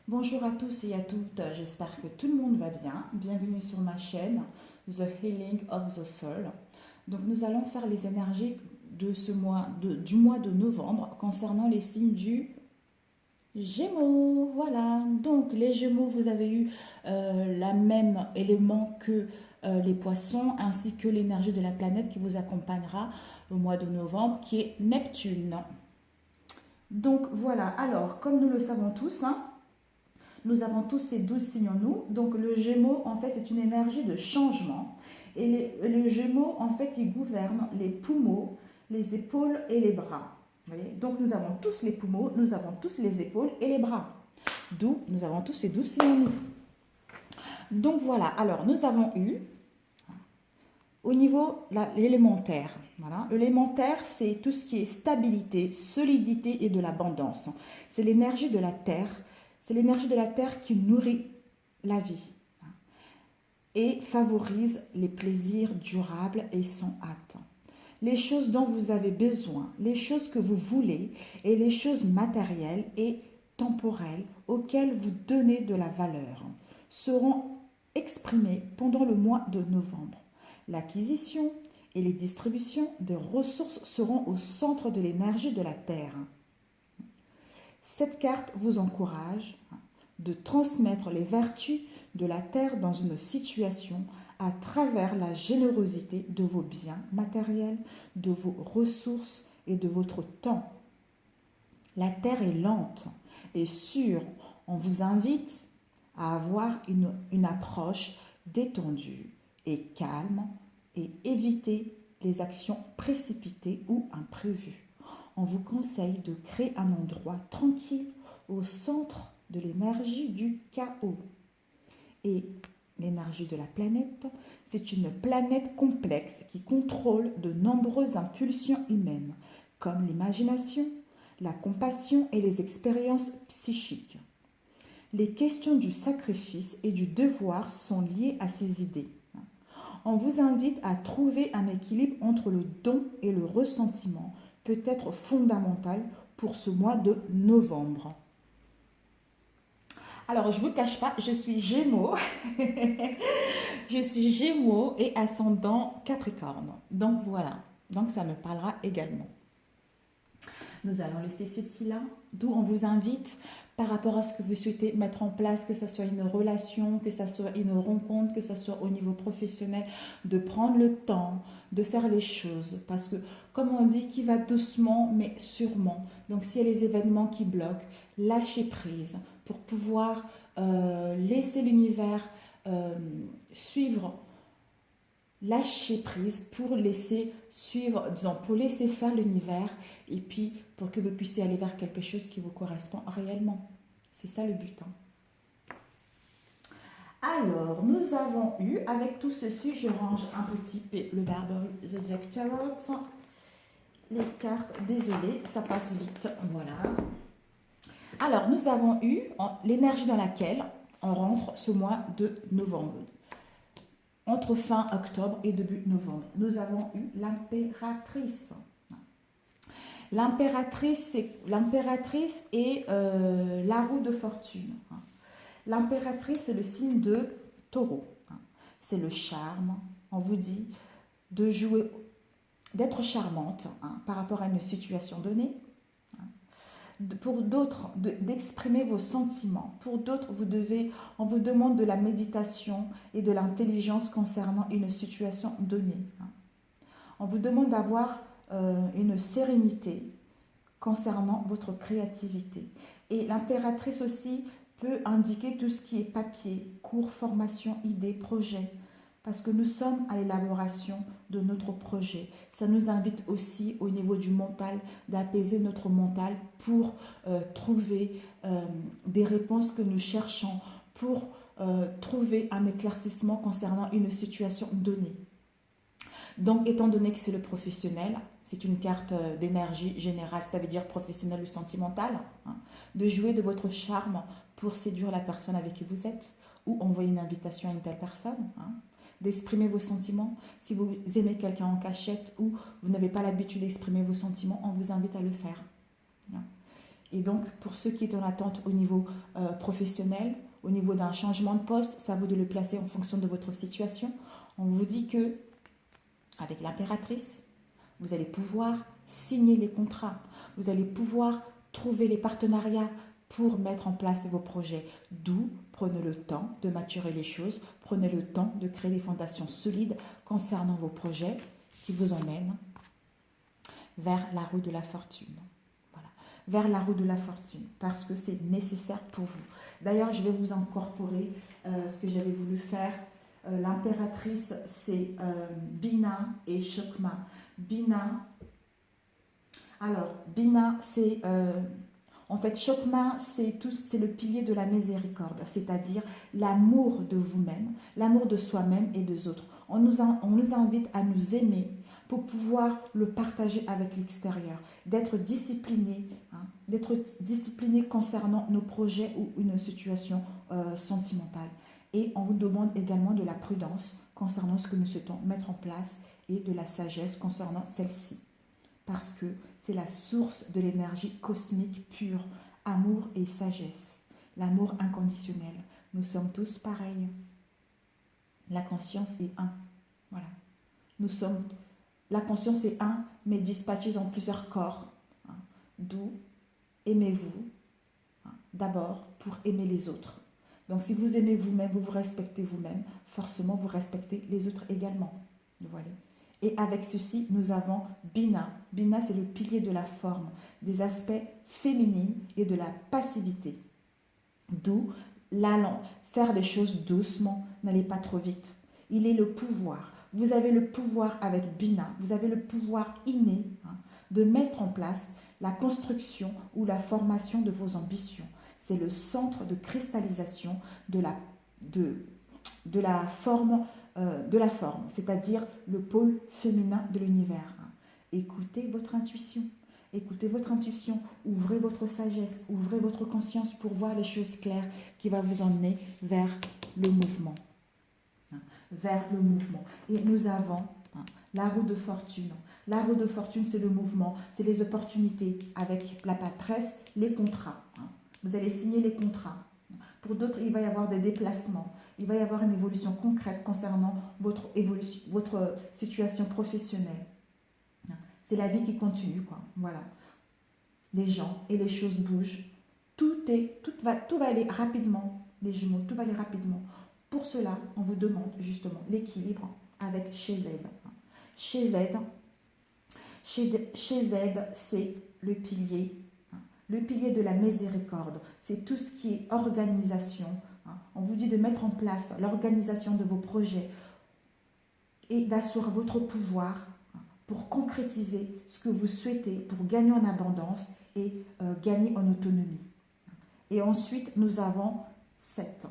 Bonjour à tous et à toutes, j'espère que tout le monde va bien. Bienvenue sur ma chaîne The Healing of the Soul. Donc nous allons faire les énergies de ce mois, du mois de novembre concernant les signes du Gémeaux. Voilà, donc les Gémeaux, vous avez eu la même élément que les poissons ainsi que l'énergie de la planète qui vous accompagnera au mois de novembre qui est Neptune. Donc voilà, alors comme nous le savons tous, nous avons tous ces 12 signes en nous. Donc le Gémeaux, en fait, c'est une énergie de changement. Et le Gémeaux, en fait, il gouverne les poumons, les épaules et les bras. Vous voyez. Donc nous avons tous les poumons, nous avons tous les épaules et les bras. D'où nous avons tous ces 12 signes en nous. Donc voilà, alors nous avons eu au niveau l'élémentaire. Voilà. L'élémentaire, c'est tout ce qui est stabilité, solidité et de l'abondance. C'est l'énergie de la terre. C'est l'énergie de la terre qui nourrit la vie et favorise les plaisirs durables et sans hâte. Les choses dont vous avez besoin, les choses que vous voulez et les choses matérielles et temporelles auxquelles vous donnez de la valeur seront exprimées pendant le mois de novembre. L'acquisition et les distributions de ressources seront au centre de l'énergie de la Terre. Cette carte vous encourage de transmettre les vertus de la terre dans une situation à travers la générosité de vos biens matériels, de vos ressources et de votre temps. La terre est lente et sûre. On vous invite à avoir une approche détendue et calme et éviter les actions précipitées ou imprévues. On vous conseille de créer un endroit tranquille au centre de l'énergie du chaos. Et l'énergie de la planète, c'est une planète complexe qui contrôle de nombreuses impulsions humaines, comme l'imagination, la compassion et les expériences psychiques. Les questions du sacrifice et du devoir sont liées à ces idées. On vous invite à trouver un équilibre entre le don et le ressentiment, peut être fondamental pour ce mois de novembre. Alors, je ne vous cache pas, je suis Gémeaux. Je suis Gémeaux et ascendant Capricorne. Donc voilà, donc ça me parlera également. Nous allons laisser ceci là, d'où on vous invite par rapport à ce que vous souhaitez mettre en place, que ce soit une relation, que ce soit une rencontre, que ce soit au niveau professionnel, de prendre le temps, de faire les choses. Parce que, comme on dit, qui va doucement mais sûrement. Donc, s'il y a les événements qui bloquent, lâchez prise pour pouvoir laisser l'univers suivre, lâcher prise pour laisser suivre, disons, pour laisser faire l'univers et puis pour que vous puissiez aller vers quelque chose qui vous correspond réellement. C'est ça le but. Alors, nous avons eu, avec tout ceci, je range un petit peu le Barberry Zodiac Tarot. Les cartes, désolé, ça passe vite. Voilà. Alors, nous avons eu l'énergie dans laquelle on rentre ce mois de novembre. Entre fin octobre et début novembre, nous avons eu l'impératrice. L'impératrice est la roue de fortune. L'impératrice, c'est le signe de taureau. C'est le charme. On vous dit de jouer, d'être charmante par rapport à une situation donnée. Pour d'autres, d'exprimer vos sentiments. Pour d'autres, on vous demande de la méditation et de l'intelligence concernant une situation donnée. On vous demande d'avoir une sérénité concernant votre créativité. Et l'impératrice aussi peut indiquer tout ce qui est papier, cours, formation, idées, projets. Parce que nous sommes à l'élaboration de notre projet. Ça nous invite aussi au niveau du mental, d'apaiser notre mental pour trouver des réponses que nous cherchons, pour trouver un éclaircissement concernant une situation donnée. Donc, étant donné que c'est le professionnel, c'est une carte d'énergie générale, ça veut dire professionnel ou sentimental, de jouer de votre charme pour séduire la personne avec qui vous êtes ou envoyer une invitation à une telle personne, d'exprimer vos sentiments. Si vous aimez quelqu'un en cachette ou vous n'avez pas l'habitude d'exprimer vos sentiments, on vous invite à le faire. Et donc, pour ceux qui sont en attente au niveau professionnel, au niveau d'un changement de poste, ça vous de le placer en fonction de votre situation. On vous dit que, avec l'impératrice, vous allez pouvoir signer les contrats, vous allez pouvoir trouver les partenariats pour mettre en place vos projets. D'où, prenez le temps de maturer les choses, prenez le temps de créer des fondations solides concernant vos projets qui vous emmènent vers la roue de la fortune. Voilà, vers la roue de la fortune, parce que c'est nécessaire pour vous. D'ailleurs, je vais vous incorporer ce que j'avais voulu faire. L'impératrice, c'est Bina et Chokma. Bina, alors Bina, c'est en fait Chokma, c'est le pilier de la miséricorde, c'est-à-dire l'amour de vous-même, l'amour de soi-même et des autres. On nous invite à nous aimer pour pouvoir le partager avec l'extérieur, d'être discipliné, concernant nos projets ou une situation sentimentale. Et on vous demande également de la prudence concernant ce que nous souhaitons mettre en place et de la sagesse concernant celle-ci. Parce que c'est la source de l'énergie cosmique pure, amour et sagesse, l'amour inconditionnel. Nous sommes tous pareils. La conscience est un. Voilà. La conscience est un, mais dispatchée dans plusieurs corps. D'où aimez-vous d'abord pour aimer les autres. Donc si vous aimez vous-même, vous vous respectez vous-même, forcément vous respectez les autres également. Voilà. Et avec ceci, nous avons Bina. Bina, c'est le pilier de la forme, des aspects féminins et de la passivité. D'où l'allant, faire des choses doucement, n'allez pas trop vite. Il est le pouvoir. Vous avez le pouvoir avec Bina, vous avez le pouvoir inné de mettre en place la construction ou la formation de vos ambitions. C'est le centre de cristallisation de la forme, c'est-à-dire le pôle féminin de l'univers. Écoutez votre intuition. Écoutez votre intuition, ouvrez votre sagesse, ouvrez votre conscience pour voir les choses claires qui va vous emmener vers le mouvement. Vers le mouvement. Et nous avons la roue de fortune. La roue de fortune, c'est le mouvement, c'est les opportunités avec la paperasse, les contrats. Vous allez signer les contrats. Pour d'autres, il va y avoir des déplacements. Il va y avoir une évolution concrète concernant votre situation professionnelle. C'est la vie qui continue, quoi. Voilà. Les gens et les choses bougent. Tout va aller rapidement, les Gémeaux, tout va aller rapidement. Pour cela, on vous demande justement l'équilibre avec chez Z. Chez Z, c'est le pilier de la miséricorde. C'est tout ce qui est organisation. On vous dit de mettre en place l'organisation de vos projets et d'assurer votre pouvoir pour concrétiser ce que vous souhaitez, pour gagner en abondance et gagner en autonomie. Et ensuite, nous avons 7.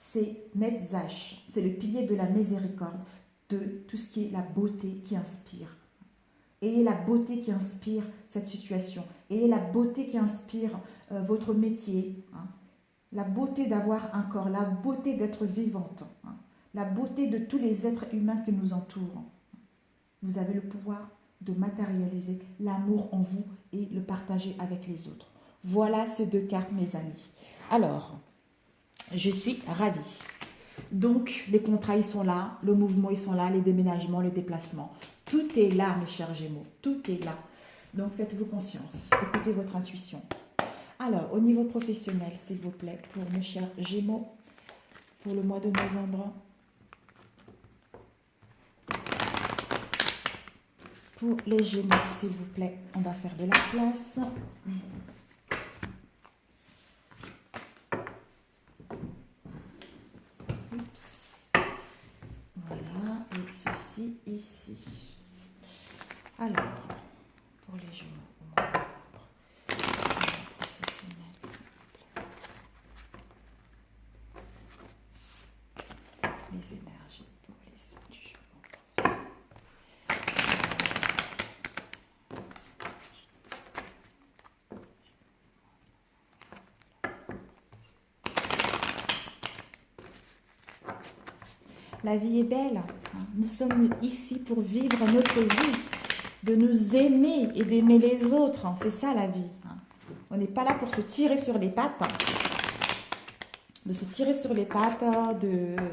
C'est Netzach, c'est le pilier de la miséricorde, de tout ce qui est la beauté qui inspire. Ayez la beauté qui inspire cette situation. Ayez la beauté qui inspire votre métier. La beauté d'avoir un corps, la beauté d'être vivante. La beauté de tous les êtres humains qui nous entourent. Vous avez le pouvoir de matérialiser l'amour en vous et le partager avec les autres. Voilà ces 2 cartes, mes amis. Alors, je suis ravie. Donc, les contrats, ils sont là, le mouvement, ils sont là, les déménagements, les déplacements. Tout est là, mes chers Gémeaux. Tout est là. Donc, faites-vous confiance. Écoutez votre intuition. Alors, au niveau professionnel, s'il vous plaît, pour mes chers Gémeaux, pour le mois de novembre. Pour les Gémeaux, s'il vous plaît, on va faire de la place. Voilà, et ceci ici. Alors, pour les Gémeaux, professionnel, les énergies pour les signes du Gémeaux. La vie est belle. Nous sommes ici pour vivre notre vie, de nous aimer et d'aimer les autres. C'est ça la vie. On n'est pas là pour se tirer sur les pattes. De se tirer sur les pattes, comment dire.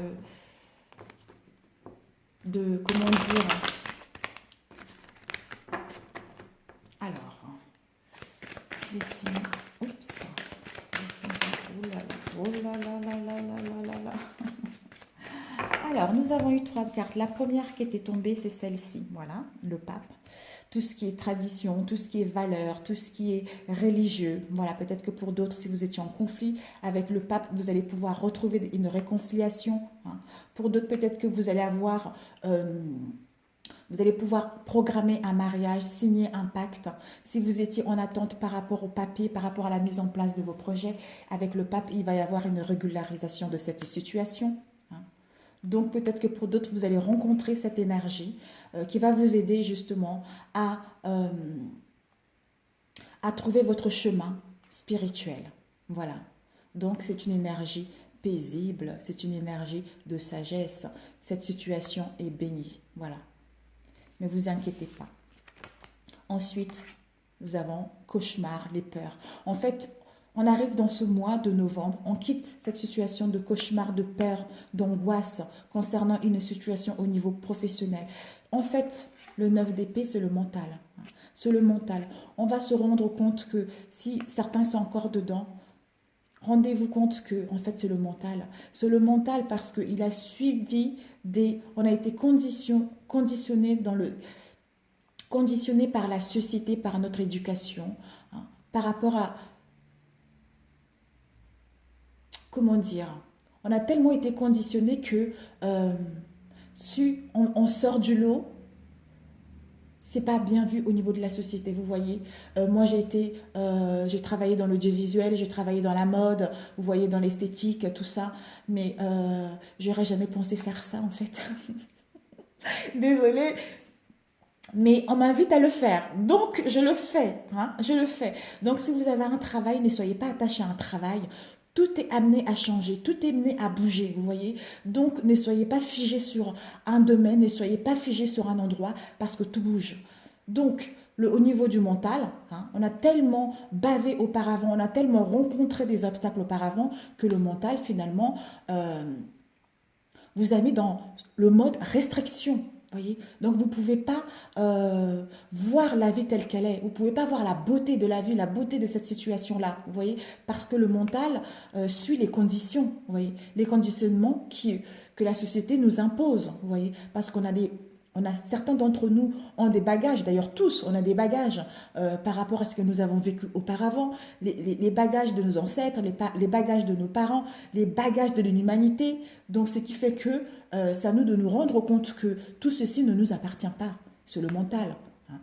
Alors, les signes. Oups. Oh là là là là là là là là. Alors, nous avons eu 3 cartes. La première qui était tombée, c'est celle-ci. Voilà, le pape. Tout ce qui est tradition, tout ce qui est valeur, tout ce qui est religieux. Voilà, peut-être que pour d'autres, si vous étiez en conflit avec le pape, vous allez pouvoir retrouver une réconciliation. Hein. Pour d'autres, peut-être que vous allez avoir... vous allez pouvoir programmer un mariage, signer un pacte. Si vous étiez en attente par rapport au papier, par rapport à la mise en place de vos projets, avec le pape, il va y avoir une régularisation de cette situation. Donc peut-être que pour d'autres, vous allez rencontrer cette énergie qui va vous aider justement à trouver votre chemin spirituel. Voilà. Donc c'est une énergie paisible, c'est une énergie de sagesse. Cette situation est bénie. Voilà. Ne vous inquiétez pas. Ensuite, nous avons cauchemar, les peurs. En fait, on arrive dans ce mois de novembre, on quitte cette situation de cauchemar, de peur, d'angoisse concernant une situation au niveau professionnel. En fait, le 9 d'épée, c'est le mental. C'est le mental. On va se rendre compte que si certains sont encore dedans, rendez-vous compte que en fait c'est le mental. C'est le mental parce qu'il a suivi on a été conditionné par la société, par notre éducation, hein, par rapport à, comment dire, on a tellement été conditionné que si on sort du lot, c'est pas bien vu au niveau de la société, vous voyez. Moi, j'ai travaillé dans l'audiovisuel, j'ai travaillé dans la mode, vous voyez, dans l'esthétique, tout ça. Mais j'aurais jamais pensé faire ça, en fait. Désolée. Mais on m'invite à le faire. Donc, je le fais. Hein, je le fais. Donc, si vous avez un travail, ne soyez pas attaché à un travail. Tout est amené à changer, tout est amené à bouger, vous voyez. Donc, ne soyez pas figé sur un domaine, ne soyez pas figé sur un endroit parce que tout bouge. Donc, au niveau du mental, hein, on a tellement bavé auparavant, on a tellement rencontré des obstacles auparavant que le mental, finalement, vous a mis dans le mode restriction. Voyez, donc vous ne pouvez pas voir la vie telle qu'elle est. Vous ne pouvez pas voir la beauté de la vie, la beauté de cette situation-là. Vous voyez, parce que le mental suit les conditions. Vous voyez, les conditionnements que la société nous impose. Vous voyez, parce certains d'entre nous ont des bagages, d'ailleurs tous, on a des bagages par rapport à ce que nous avons vécu auparavant, les bagages de nos ancêtres, les bagages de nos parents, les bagages de l'humanité. Donc ce qui fait que c'est à nous de nous rendre compte que tout ceci ne nous appartient pas. C'est le mental. Hein.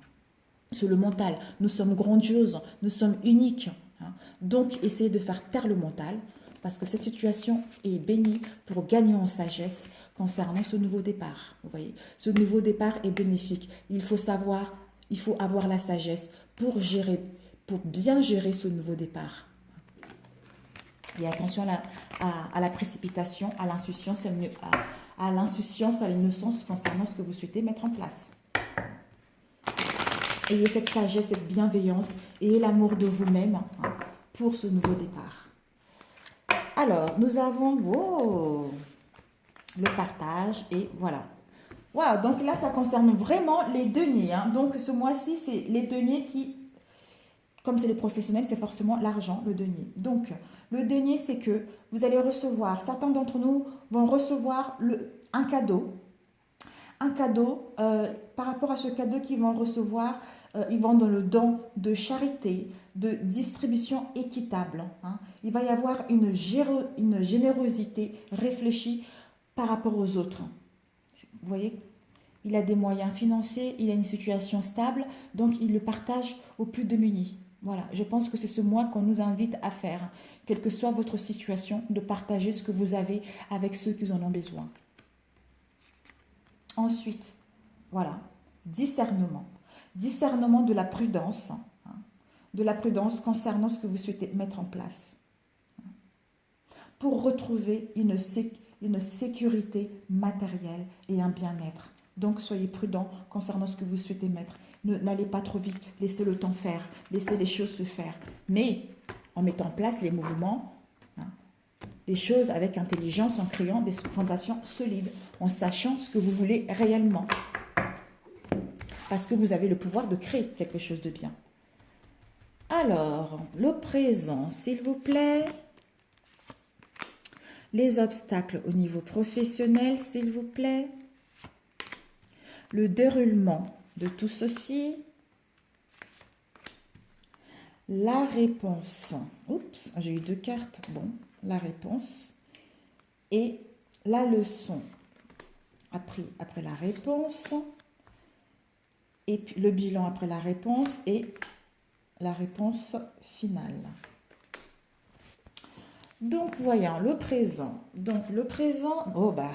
C'est le mental. Nous sommes grandioses, nous sommes uniques. Hein. Donc essayez de faire taire le mental parce que cette situation est bénie pour gagner en sagesse concernant ce nouveau départ. Vous voyez, ce nouveau départ est bénéfique. Il faut avoir la sagesse pour bien gérer ce nouveau départ. Et attention à la précipitation, à l'insouciance, à l'innocence concernant ce que vous souhaitez mettre en place. Ayez cette sagesse, cette bienveillance, ayez l'amour de vous-même pour ce nouveau départ. Alors, nous avons le partage et voilà. Wow, donc là, ça concerne vraiment les deniers. Hein. Donc, ce mois-ci, c'est les deniers qui, comme c'est les professionnels, c'est forcément l'argent, le denier. Donc, le denier, c'est que vous allez recevoir, certains d'entre nous vont recevoir un cadeau. Un cadeau, par rapport à ce cadeau qu'ils vont recevoir, ils vont dans le don de charité, de distribution équitable. Hein. Il va y avoir une générosité réfléchie par rapport aux autres. Vous voyez, il a des moyens financiers, il a une situation stable, donc il le partage aux plus démunis. Voilà, je pense que c'est ce mois qu'on nous invite à faire, quelle que soit votre situation, de partager ce que vous avez avec ceux qui en ont besoin. Ensuite, voilà, discernement. Discernement de la prudence, de la prudence concernant ce que vous souhaitez mettre en place. Pour retrouver une sécurité matérielle et un bien-être. Donc, soyez prudents concernant ce que vous souhaitez mettre. N'allez pas trop vite, laissez le temps faire, laissez les choses se faire. Mais en mettant en place les mouvements, hein, les choses avec intelligence, en créant des fondations solides, en sachant ce que vous voulez réellement. Parce que vous avez le pouvoir de créer quelque chose de bien. Alors, le présent, s'il vous plaît. Les obstacles au niveau professionnel, s'il vous plaît. Le déroulement de tout ceci. La réponse. Oups, j'ai eu 2 cartes. Bon, la réponse. Et la leçon appris après la réponse. Et puis le bilan après la réponse. Et la réponse finale. Donc, voyons, le présent. Donc, le présent, oh bah,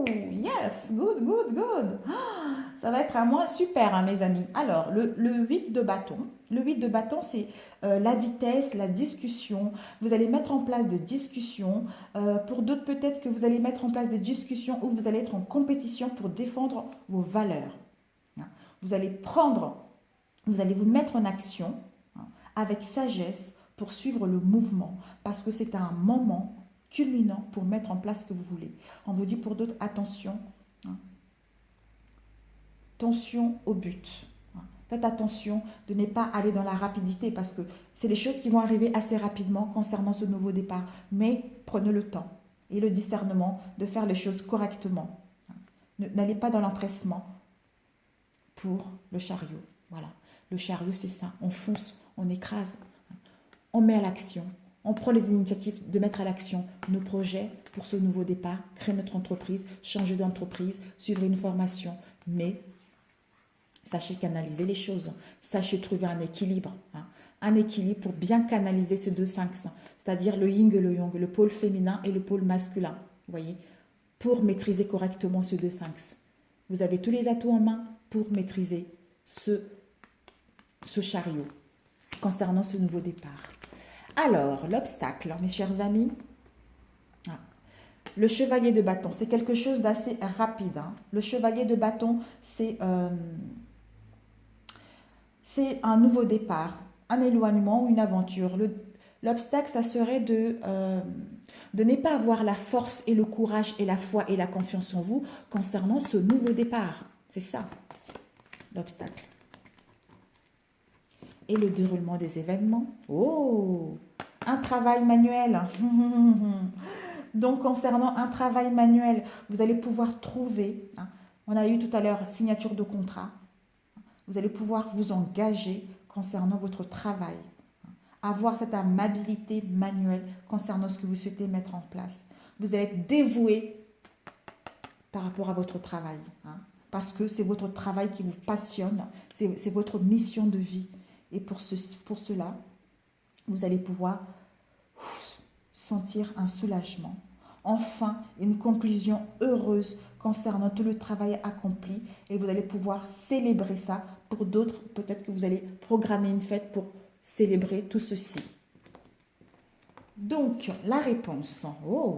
yes, good, good, good. Ça va être à moi, super, hein, mes amis. Alors, le 8 de bâton. Le 8 de bâton, c'est la vitesse, la discussion. Vous allez mettre en place des discussions. Pour d'autres, peut-être que vous allez mettre en place des discussions où vous allez être en compétition pour défendre vos valeurs. Vous allez vous mettre en action avec sagesse pour suivre le mouvement, parce que c'est un moment culminant pour mettre en place ce que vous voulez. On vous dit pour d'autres, attention, attention au but. Faites attention de ne pas aller dans la rapidité, parce que c'est des choses qui vont arriver assez rapidement concernant ce nouveau départ. Mais prenez le temps et le discernement de faire les choses correctement. N'allez pas dans l'empressement pour le chariot. Voilà, le chariot, c'est ça, on fonce, on écrase. On met à l'action, on prend les initiatives de mettre à l'action nos projets pour ce nouveau départ, créer notre entreprise, changer d'entreprise, suivre une formation. Mais sachez canaliser les choses, sachez trouver un équilibre. Un équilibre pour bien canaliser ces 2 sphinx, c'est-à-dire le yin et le yang, le pôle féminin et le pôle masculin. Vous voyez, pour maîtriser correctement ces 2 sphinx. Vous avez tous les atouts en main pour maîtriser ce chariot concernant ce nouveau départ. Alors, l'obstacle, mes chers amis, le chevalier de bâton, c'est quelque chose d'assez rapide. Le chevalier de bâton, c'est un nouveau départ, un éloignement ou une aventure. L'obstacle, ça serait de ne pas avoir la force et le courage et la foi et la confiance en vous concernant ce nouveau départ. C'est ça, l'obstacle. Et le déroulement des événements. Oh, un travail manuel. Donc, concernant un travail manuel, vous allez pouvoir trouver, on a eu tout à l'heure signature de contrat, vous allez pouvoir vous engager concernant votre travail, avoir cette amabilité manuelle concernant ce que vous souhaitez mettre en place. Vous allez être dévoué par rapport à votre travail, parce que c'est votre travail qui vous passionne, c'est votre mission de vie. Et pour cela, vous allez pouvoir sentir un soulagement. Enfin, une conclusion heureuse concernant tout le travail accompli. Et vous allez pouvoir célébrer ça. Pour d'autres, peut-être que vous allez programmer une fête pour célébrer tout ceci. Donc, la réponse. Oh,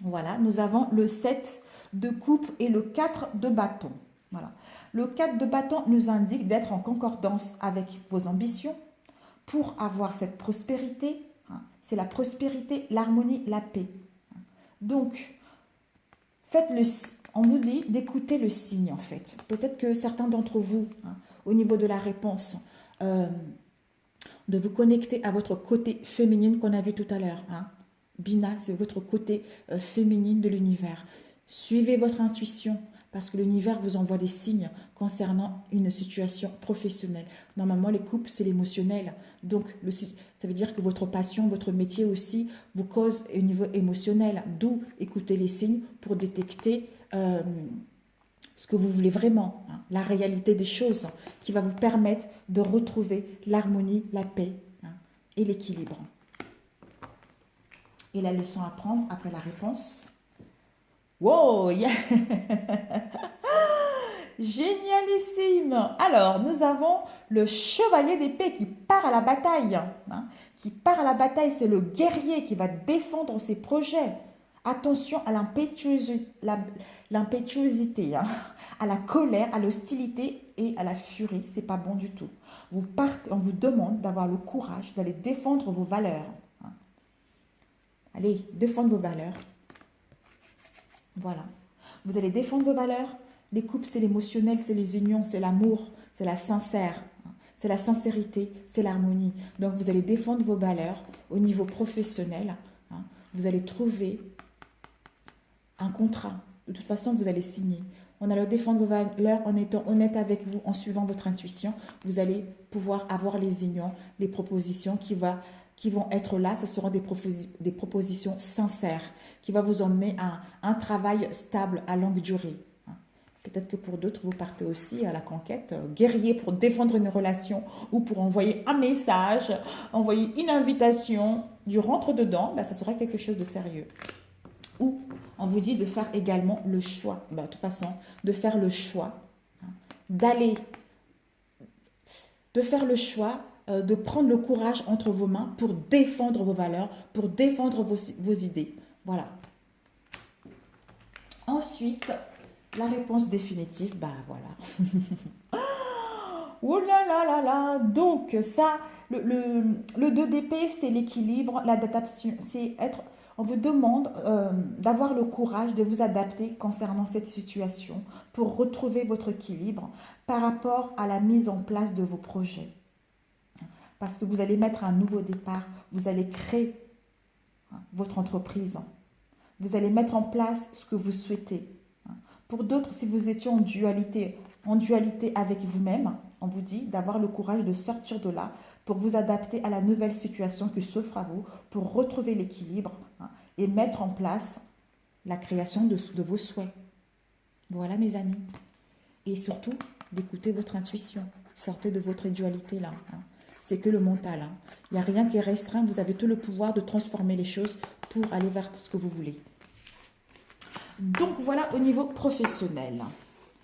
voilà, nous avons le 7 de coupe et le 4 de bâton. Voilà. Le 4 de bâton nous indique d'être en concordance avec vos ambitions pour avoir cette prospérité. C'est la prospérité, l'harmonie, la paix. Donc, on vous dit d'écouter le signe en fait. Peut-être que certains d'entre vous, au niveau de la réponse, de vous connecter à votre côté féminine qu'on a vu tout à l'heure. Bina, c'est votre côté féminine de l'univers. Suivez votre intuition. Parce que l'univers vous envoie des signes concernant une situation professionnelle. Normalement, les couples, c'est l'émotionnel. Donc, ça veut dire que votre passion, votre métier aussi vous cause au niveau émotionnel. D'où écouter les signes pour détecter ce que vous voulez vraiment. La réalité des choses qui va vous permettre de retrouver l'harmonie, la paix et l'équilibre. Et la leçon à prendre après la réponse. Wow, yeah. Génialissime. Alors, nous avons le chevalier d'épée qui part à la bataille. Qui part à la bataille, c'est le guerrier qui va défendre ses projets. Attention à l'impétuosité, hein, à la colère, à l'hostilité et à la furie. C'est pas bon du tout. Vous partez, on vous demande d'avoir le courage d'aller défendre vos valeurs. Hein. Allez, défendre vos valeurs. Voilà. Vous allez défendre vos valeurs. Les couples, c'est l'émotionnel, c'est les unions, c'est l'amour, c'est la sincère. Hein. C'est la sincérité, c'est l'harmonie. Donc, vous allez défendre vos valeurs au niveau professionnel. Hein. Vous allez trouver un contrat. De toute façon, vous allez signer. On allait défendre vos valeurs en étant honnête avec vous, en suivant votre intuition. Vous allez pouvoir avoir les unions, les propositions qui vont être là. Ce seront des propositions sincères qui vont vous emmener à un travail stable à longue durée. Peut-être que pour d'autres, vous partez aussi à la conquête, guerrier pour défendre une relation ou pour envoyer un message, envoyer une invitation, du rentre-dedans, ça serait quelque chose de sérieux. Ou on vous dit de faire également le choix, de toute façon, de faire le choix, de faire le choix, de prendre le courage entre vos mains pour défendre vos valeurs, pour défendre vos idées. Voilà. Ensuite, la réponse définitive, voilà. Oh là là là là. Donc, ça, le 2 d'épée, c'est l'équilibre, l'adaptation, c'est être... On vous demande d'avoir le courage de vous adapter concernant cette situation pour retrouver votre équilibre par rapport à la mise en place de vos projets. Parce que vous allez mettre un nouveau départ, vous allez créer votre entreprise, vous allez mettre en place ce que vous souhaitez. Pour d'autres, si vous étiez en dualité avec vous-même, on vous dit d'avoir le courage de sortir de là pour vous adapter à la nouvelle situation qui s'offre à vous, pour retrouver l'équilibre et mettre en place la création de vos souhaits. Voilà mes amis. Et surtout, d'écouter votre intuition. Sortez de votre dualité là. C'est que le mental. Il n'y a rien qui est restreint. Vous avez tout le pouvoir de transformer les choses pour aller vers ce que vous voulez. Donc voilà au niveau professionnel.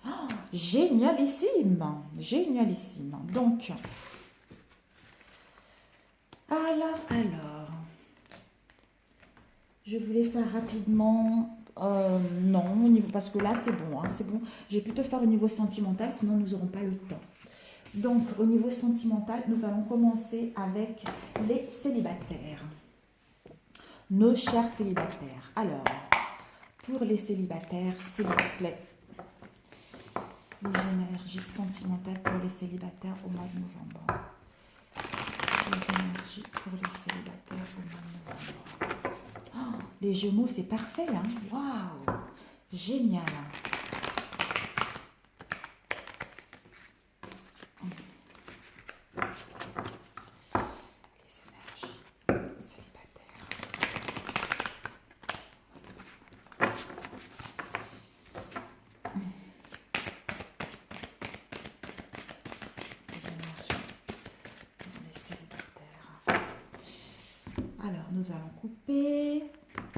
Oh, génialissime. Génialissime. Donc, alors, je voulais faire rapidement... non, parce que là, c'est bon. C'est bon. J'ai plutôt faire au niveau sentimental, sinon nous n'aurons pas le temps. Donc, au niveau sentimental, nous allons commencer avec les célibataires. Nos chers célibataires. Alors, pour les célibataires, s'il vous plaît, les énergies sentimentales pour les célibataires au mois de novembre. Les énergies pour les célibataires au mois de novembre. Oh, les Gémeaux, c'est parfait, hein? Waouh! Génial! Les énergies célibataires. Les énergies pour les célibataires. Alors, nous allons couper.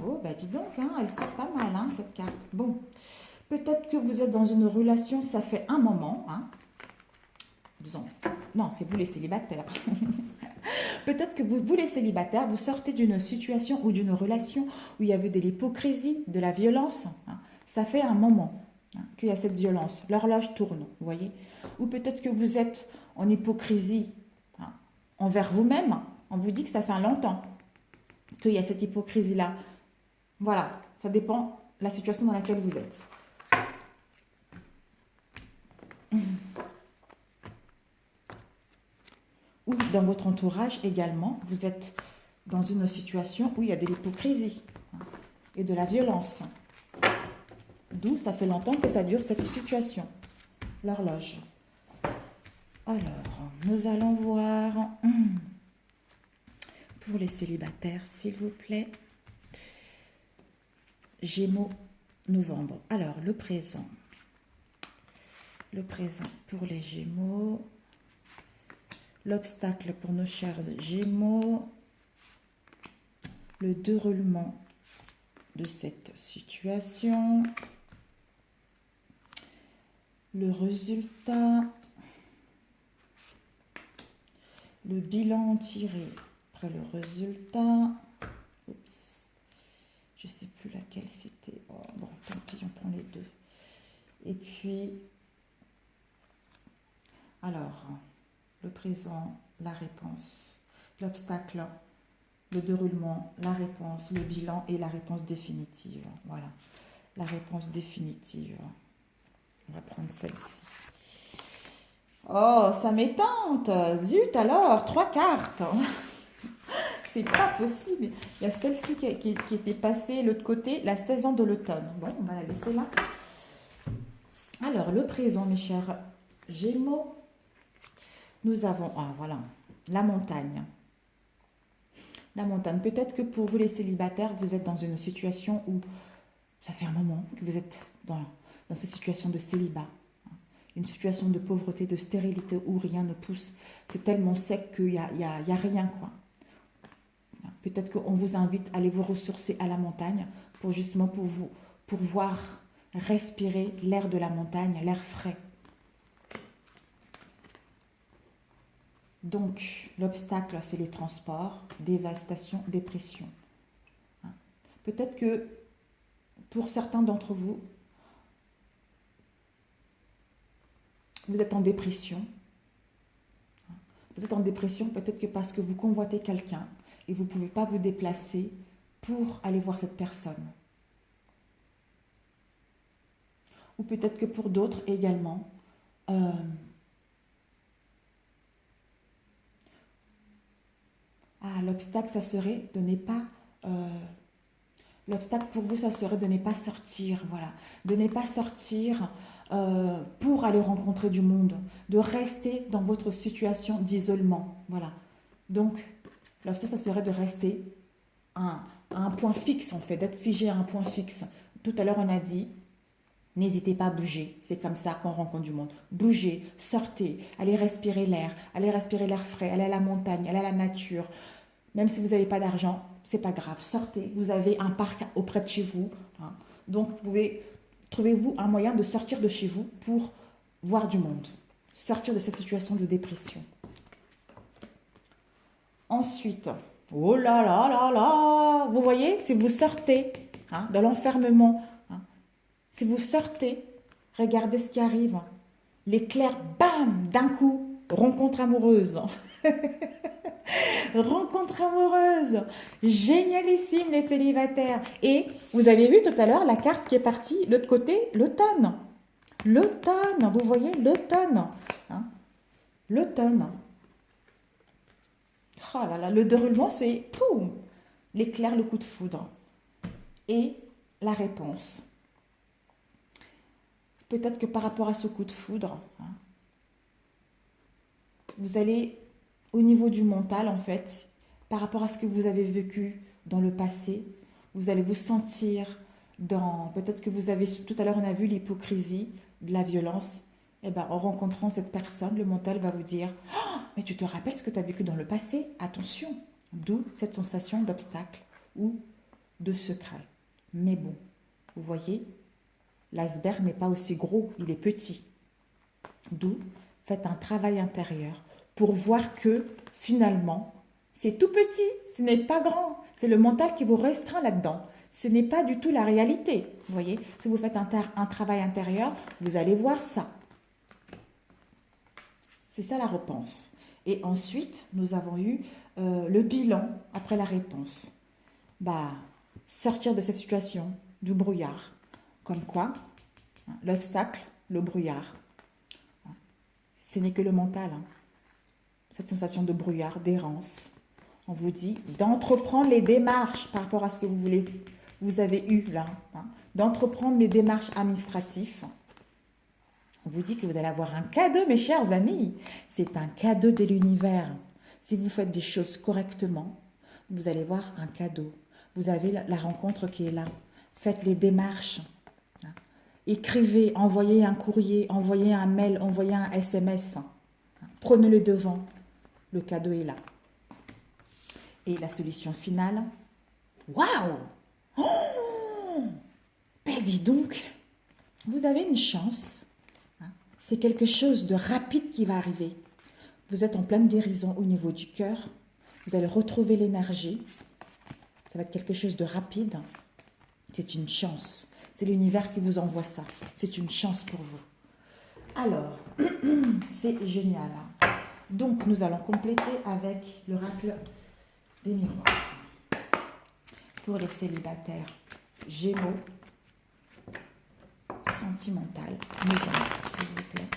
Oh, dis donc, elle sort pas mal, cette carte. Bon, peut-être que vous êtes dans une relation, ça fait un moment, disons, non, c'est vous les célibataires. Peut-être que vous les célibataires, vous sortez d'une situation ou d'une relation où il y avait de l'hypocrisie, de la violence. Ça fait un moment qu'il y a cette violence. L'horloge tourne, vous voyez. Ou peut-être que vous êtes en hypocrisie envers vous-même. On vous dit que ça fait longtemps qu'il y a cette hypocrisie-là. Voilà, ça dépend de la situation dans laquelle vous êtes. Ou dans votre entourage également, vous êtes dans une situation où il y a de l'hypocrisie et de la violence. D'où ça fait longtemps que ça dure cette situation. L'horloge. Alors, nous allons voir pour les célibataires, s'il vous plaît. Gémeaux, novembre. Alors, le présent. Le présent pour les Gémeaux. L'obstacle pour nos chers Gémeaux. Le déroulement de cette situation. Le résultat. Le bilan tiré après le résultat. Oups. Je ne sais plus laquelle Et puis, alors, le présent, la réponse, l'obstacle, le déroulement, la réponse, le bilan et la réponse définitive. Voilà, la réponse définitive. On va prendre celle-ci. Oh, ça m'étente. Zut alors, 3 cartes. C'est pas possible. Il y a celle-ci qui était passée de l'autre côté, la saison de l'automne. Bon, on va la laisser là. Alors, le présent, mes chers Gémeaux. Nous avons, voilà, la montagne. La montagne. Peut-être que pour vous les célibataires, vous êtes dans une situation où ça fait un moment que vous êtes dans cette situation de célibat. Une situation de pauvreté, de stérilité où rien ne pousse. C'est tellement sec qu'il n'y a rien, quoi. Peut-être qu'on vous invite à aller vous ressourcer à la montagne pour justement pour pouvoir respirer l'air de la montagne, l'air frais. Donc, l'obstacle, c'est les transports, dévastation, dépression. Peut-être que pour certains d'entre vous, vous êtes en dépression. Vous êtes en dépression peut-être que parce que vous convoitez quelqu'un et vous ne pouvez pas vous déplacer pour aller voir cette personne. Ou peut-être que pour d'autres également, l'obstacle, ça serait de ne pas... l'obstacle pour vous, ça serait de ne pas sortir, voilà. De ne pas sortir pour aller rencontrer du monde. De rester dans votre situation d'isolement, voilà. Donc, l'obstacle, ça serait de rester à un point fixe, en fait, d'être figé à un point fixe. Tout à l'heure, on a dit, n'hésitez pas à bouger. C'est comme ça qu'on rencontre du monde. Bougez, sortez, allez respirer l'air frais, allez à la montagne, allez à la nature. Même si vous n'avez pas d'argent, c'est pas grave. Sortez, vous avez un parc auprès de chez vous. Donc, trouvez-vous un moyen de sortir de chez vous pour voir du monde. Sortir de cette situation de dépression. Ensuite, oh là là là là, vous voyez, si vous sortez de l'enfermement, si vous sortez, regardez ce qui arrive. L'éclair, bam, d'un coup, rencontre amoureuse. Rencontre amoureuse. Génialissime les célibataires. Et vous avez vu tout à l'heure la carte qui est partie de l'autre côté, l'automne. L'automne, vous voyez, l'automne. L'automne. Oh là là, le déroulement, c'est poum, l'éclair, le coup de foudre. Et la réponse. Peut-être que par rapport à ce coup de foudre, vous allez, au niveau du mental, en fait, par rapport à ce que vous avez vécu dans le passé, vous allez vous sentir dans... Peut-être que vous avez... Tout à l'heure, on a vu l'hypocrisie, de la violence. Eh bien, en rencontrant cette personne, le mental va vous dire oh, mais tu te rappelles ce que tu as vécu dans le passé? Attention. D'où cette sensation d'obstacle ou de secret. Mais bon, vous voyez, l'iceberg n'est pas aussi gros, il est petit. D'où faites un travail intérieur pour voir que finalement, c'est tout petit, ce n'est pas grand. C'est le mental qui vous restreint là-dedans. Ce n'est pas du tout la réalité. Vous voyez, si vous faites un travail intérieur, vous allez voir ça. C'est ça la réponse. Et ensuite, nous avons eu le bilan après la réponse. Sortir de cette situation, du brouillard. Comme quoi, l'obstacle, le brouillard. Ce n'est que le mental. Cette sensation de brouillard, d'errance. On vous dit d'entreprendre les démarches par rapport à ce que vous avez eu là. D'entreprendre les démarches administratives. On vous dit que vous allez avoir un cadeau, mes chers amis. C'est un cadeau de l'univers. Si vous faites des choses correctement, vous allez voir un cadeau. Vous avez la rencontre qui est là. Faites les démarches. Écrivez, envoyez un courrier, envoyez un mail, envoyez un SMS. Prenez le devant. Le cadeau est là. Et la solution finale. Waouh! Oh! Ben dis donc, vous avez une chance. C'est quelque chose de rapide qui va arriver. Vous êtes en pleine guérison au niveau du cœur. Vous allez retrouver l'énergie. Ça va être quelque chose de rapide. C'est une chance. C'est l'univers qui vous envoie ça. C'est une chance pour vous. Alors, c'est génial. Hein. Donc, nous allons compléter avec l'oracle des miroirs. Pour les célibataires, Gémeaux, sentimental, novembre, s'il vous plaît.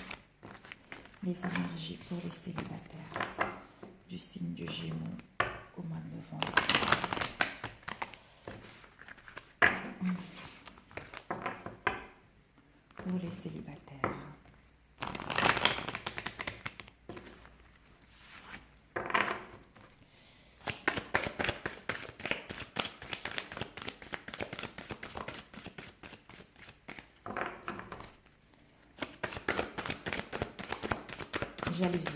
Les énergies pour les célibataires du signe du Gémeaux au mois de novembre. Pour les célibataires. Jalousie.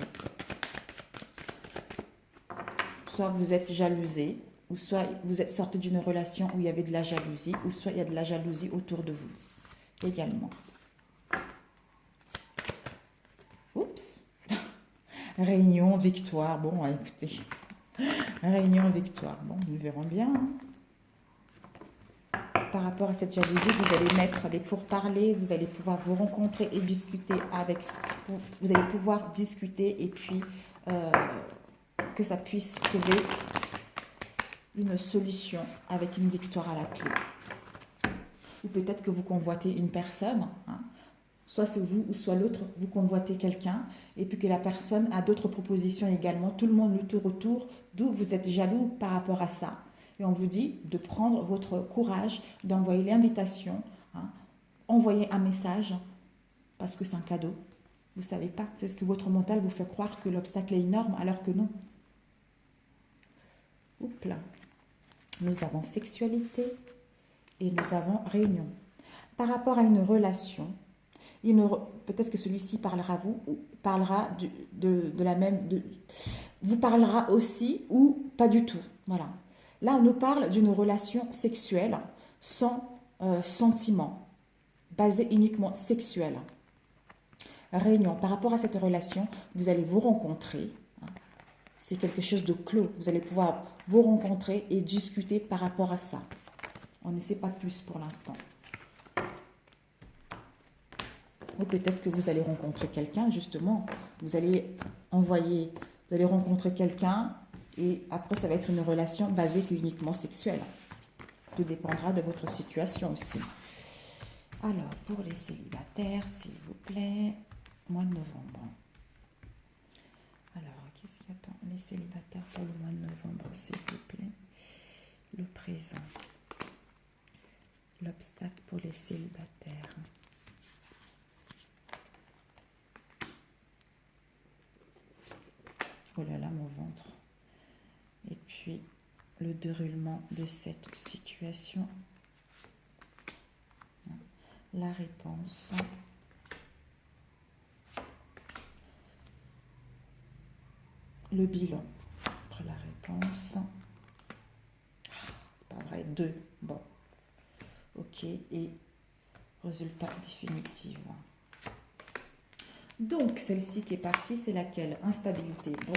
Soit vous êtes jalousé, ou soit vous êtes sorti d'une relation où il y avait de la jalousie, ou soit il y a de la jalousie autour de vous également. Oups. Réunion, victoire. Bon, écoutez. Réunion, victoire. Bon, nous verrons bien. Hein. Par rapport à cette jalousie, vous allez mettre des pourparlers, vous allez pouvoir vous rencontrer et discuter avec... Vous allez pouvoir discuter et puis que ça puisse trouver une solution avec une victoire à la clé. Ou peut-être que vous convoitez une personne, hein, soit c'est vous ou soit l'autre, vous convoitez quelqu'un et puis que la personne a d'autres propositions également. Tout le monde lutte autour, d'où vous êtes jaloux par rapport à ça. Et on vous dit de prendre votre courage, d'envoyer l'invitation, hein, envoyer un message, parce que c'est un cadeau. Vous ne savez pas, c'est ce que votre mental vous fait croire que l'obstacle est énorme, alors que non. Oups là. Nous avons sexualité et nous avons réunion. Par rapport à une relation, peut-être que celui-ci parlera à vous, ou parlera de la même... vous parlera aussi ou pas du tout. Voilà. Là, on nous parle d'une relation sexuelle sans sentiment, basée uniquement sexuelle. Réunion. Par rapport à cette relation, vous allez vous rencontrer. Hein. C'est quelque chose de clos. Vous allez pouvoir vous rencontrer et discuter par rapport à ça. On ne sait pas plus pour l'instant. Ou peut-être que vous allez rencontrer quelqu'un, justement. Vous allez rencontrer quelqu'un et après, ça va être une relation basée uniquement sexuelle. Tout dépendra de votre situation aussi. Alors, pour les célibataires, s'il vous plaît, mois de novembre. Alors, qu'est-ce qui attend les célibataires pour le mois de novembre, s'il vous plaît? Le présent. L'obstacle pour les célibataires. Oh là là, mon ventre. Et puis, le déroulement de cette situation. La réponse. Le bilan. Après la réponse. Pas vrai, 2. Bon. Ok. Et résultat définitif. Donc, celle-ci qui est partie, c'est laquelle? Instabilité. Bon.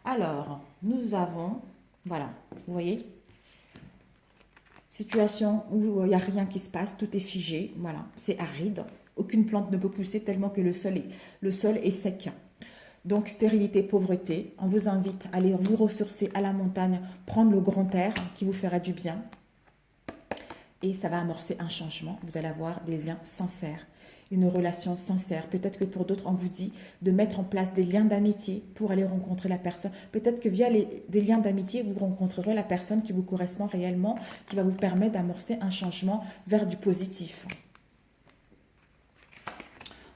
Alors, nous avons, voilà, vous voyez, situation où il n'y a rien qui se passe, tout est figé, voilà, c'est aride. Aucune plante ne peut pousser tellement que le sol est sec. Donc, stérilité, pauvreté. On vous invite à aller vous ressourcer à la montagne, prendre le grand air qui vous fera du bien. Et ça va amorcer un changement. Vous allez avoir des liens sincères, une relation sincère. Peut-être que pour d'autres, on vous dit de mettre en place des liens d'amitié pour aller rencontrer la personne. Peut-être que via des liens d'amitié, vous rencontrerez la personne qui vous correspond réellement, qui va vous permettre d'amorcer un changement vers du positif.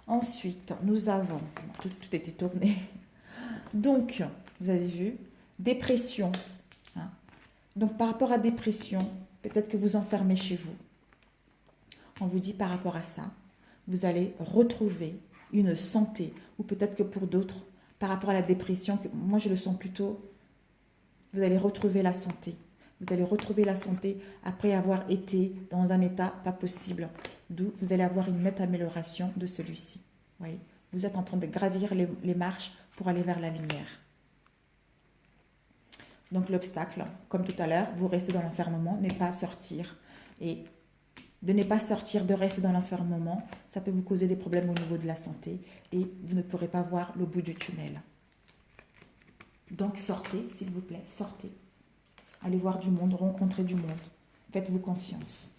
Ensuite, nous avons, tout était tourné, donc, vous avez vu, dépression. Hein. Donc, par rapport à dépression, peut-être que vous enfermez chez vous. On vous dit par rapport à ça, vous allez retrouver une santé, ou peut-être que pour d'autres, par rapport à la dépression, moi je le sens plutôt, vous allez retrouver la santé. Vous allez retrouver la santé après avoir été dans un état pas possible. D'où vous allez avoir une nette amélioration de celui-ci. Voyez, vous êtes en train de gravir les marches pour aller vers la lumière. Donc l'obstacle, comme tout à l'heure, vous restez dans l'enfermement, n'est pas sortir. Et de ne pas sortir, de rester dans l'enfermement. Ça peut vous causer des problèmes au niveau de la santé et vous ne pourrez pas voir le bout du tunnel. Donc sortez, s'il vous plaît, sortez. Allez voir du monde, rencontrer du monde. Faites-vous confiance.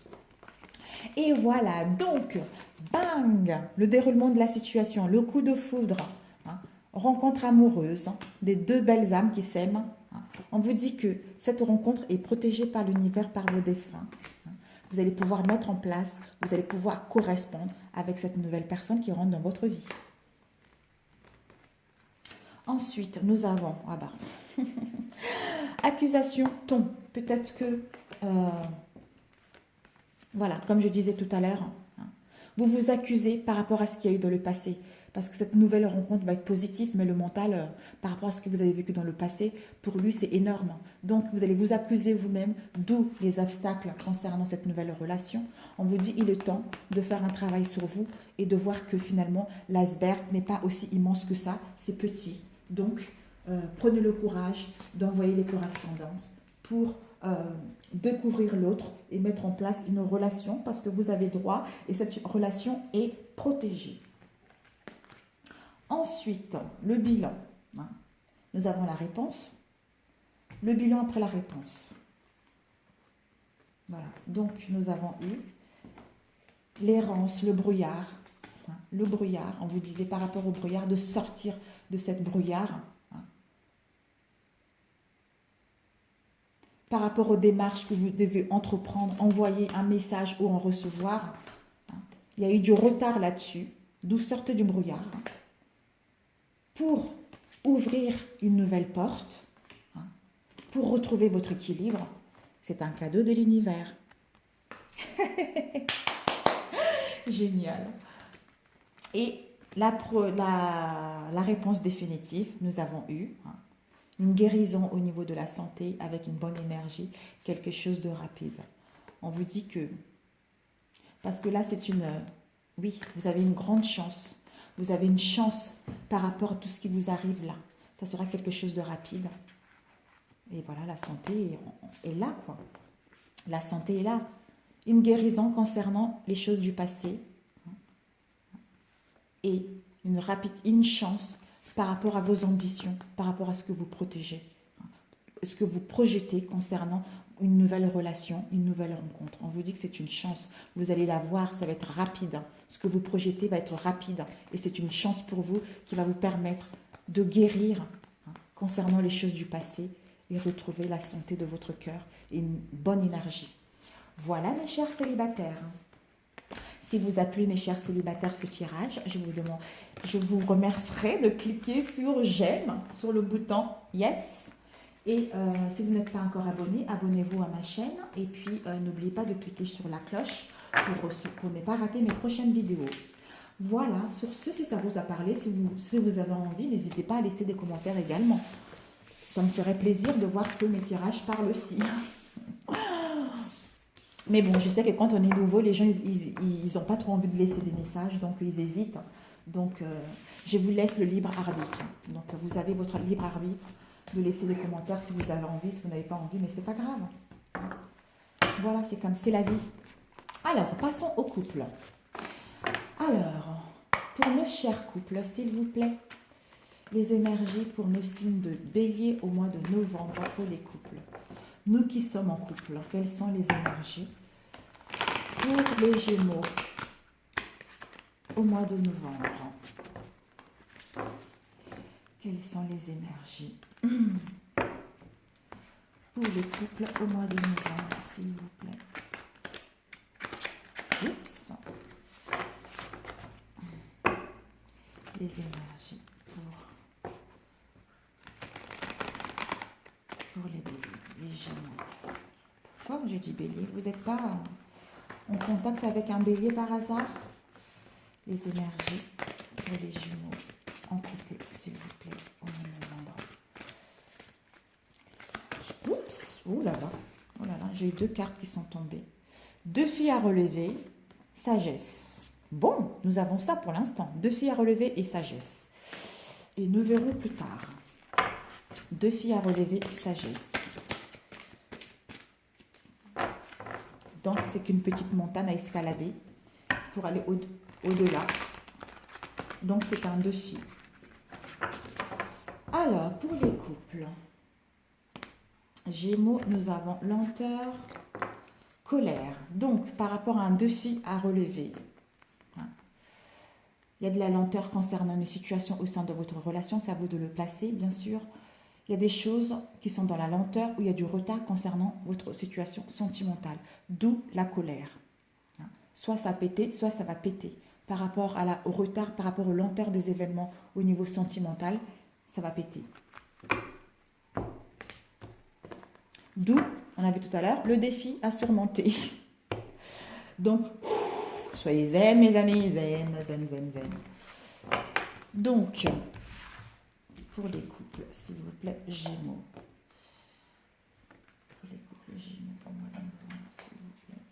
Et voilà, donc, bang, le déroulement de la situation, le coup de foudre, hein, rencontre amoureuse, des deux belles âmes qui s'aiment. Hein. On vous dit que cette rencontre est protégée par l'univers, par vos défunts. Hein. Vous allez pouvoir mettre en place, vous allez pouvoir correspondre avec cette nouvelle personne qui rentre dans votre vie. Ensuite, nous avons, accusation, ton. Peut-être que, voilà, comme je disais tout à l'heure, hein, vous vous accusez par rapport à ce qu'il y a eu dans le passé. Parce que cette nouvelle rencontre va être positive, mais le mental, par rapport à ce que vous avez vécu dans le passé, pour lui, c'est énorme. Donc, vous allez vous accuser vous-même, d'où les obstacles concernant cette nouvelle relation. On vous dit, il est temps de faire un travail sur vous et de voir que finalement, l'iceberg n'est pas aussi immense que ça, c'est petit. Donc, prenez le courage d'envoyer les correspondances pour découvrir l'autre et mettre en place une relation parce que vous avez droit et cette relation est protégée. Ensuite, le bilan. Hein. Nous avons la réponse. Le bilan après la réponse. Voilà. Donc, nous avons eu l'errance, le brouillard. Hein. Le brouillard, on vous disait par rapport au brouillard, de sortir de cette brouillard. Hein. Par rapport aux démarches que vous devez entreprendre, envoyer un message ou en recevoir. Hein. Il y a eu du retard là-dessus. D'où sortez du brouillard. Hein. Pour ouvrir une nouvelle porte, hein, pour retrouver votre équilibre, c'est un cadeau de l'univers. Génial. Et la réponse définitive, nous avons eu hein, une guérison au niveau de la santé avec une bonne énergie, quelque chose de rapide. On vous dit que, parce que là c'est une, oui, vous avez une grande chance. Vous avez une chance par rapport à tout ce qui vous arrive là. Ça sera quelque chose de rapide. Et voilà, la santé est là, quoi. La santé est là. Une guérison concernant les choses du passé. Et une chance par rapport à vos ambitions, par rapport à ce que vous protégez. Ce que vous projetez concernant une nouvelle relation, une nouvelle rencontre. On vous dit que c'est une chance. Vous allez la voir, ça va être rapide. Ce que vous projetez va être rapide. Et c'est une chance pour vous qui va vous permettre de guérir hein, concernant les choses du passé et retrouver la santé de votre cœur et une bonne énergie. Voilà mes chers célibataires. Si vous a plu mes chers célibataires ce tirage, je vous remercierai de cliquer sur j'aime, sur le bouton yes. Et si vous n'êtes pas encore abonné, abonnez-vous à ma chaîne. Et puis, n'oubliez pas de cliquer sur la cloche pour ne pas rater mes prochaines vidéos. Voilà, sur ce, si ça vous a parlé, si vous avez envie, n'hésitez pas à laisser des commentaires également. Ça me ferait plaisir de voir que mes tirages parlent aussi. Mais bon, je sais que quand on est nouveau, les gens, ils n'ont pas trop envie de laisser des messages, donc ils hésitent. Donc, je vous laisse le libre arbitre. Donc, vous avez votre libre arbitre de laisser des commentaires si vous avez envie, si vous n'avez pas envie, mais c'est pas grave. Voilà, c'est comme c'est la vie. Alors, passons au couple. Alors, pour nos chers couples, s'il vous plaît, les énergies pour nos signes de Bélier au mois de novembre pour les couples. Nous qui sommes en couple, quelles sont les énergies pour les Gémeaux au mois de novembre? Quelles sont les énergies pour les couples au mois de novembre, s'il vous plaît? Oups. Les énergies pour les béliers, les Gémeaux. Pourquoi j'ai dit bélier? Vous n'êtes pas en contact avec un bélier par hasard? Les énergies pour les Gémeaux en couple, s'il vous plaît, au mois de novembre. Oups, oh là là, j'ai eu deux cartes qui sont tombées. Deux filles à relever, sagesse. Bon, nous avons ça pour l'instant. Deux filles à relever et sagesse. Et nous verrons plus tard. Deux filles à relever, sagesse. Donc, c'est qu'une petite montagne à escalader pour aller au-delà. Donc, c'est un défi. Alors, pour les couples, Gémeaux, nous avons lenteur, colère. Donc, par rapport à un défi à relever, hein, il y a de la lenteur concernant une situation au sein de votre relation, c'est à vous de le placer, bien sûr. Il y a des choses qui sont dans la lenteur où il y a du retard concernant votre situation sentimentale, d'où la colère. Hein. Soit ça a pété, soit ça va péter. Par rapport au retard, par rapport aux lenteurs des événements au niveau sentimental, ça va péter. D'où, on a vu tout à l'heure, le défi à surmonter. Donc, soyez zen, mes amis, zen, zen, zen, zen. Donc, pour les couples, s'il vous plaît, Gémeaux. Pour les couples Gémeaux, s'il vous plaît.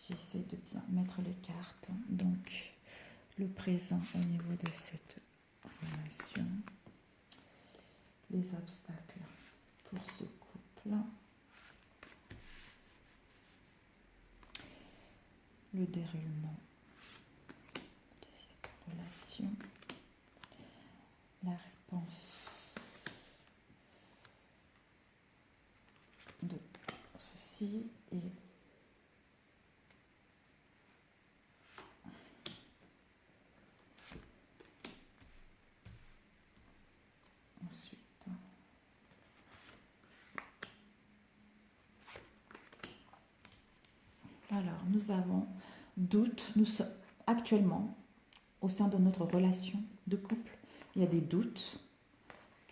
J'essaie de bien mettre les cartes. Donc, le présent au niveau de cette relation. Les obstacles pour ce couple. Le déroulement de cette relation. La réponse de ceci et ensuite alors nous avons doute. Nous sommes actuellement au sein de notre relation de couple. Il y a des doutes.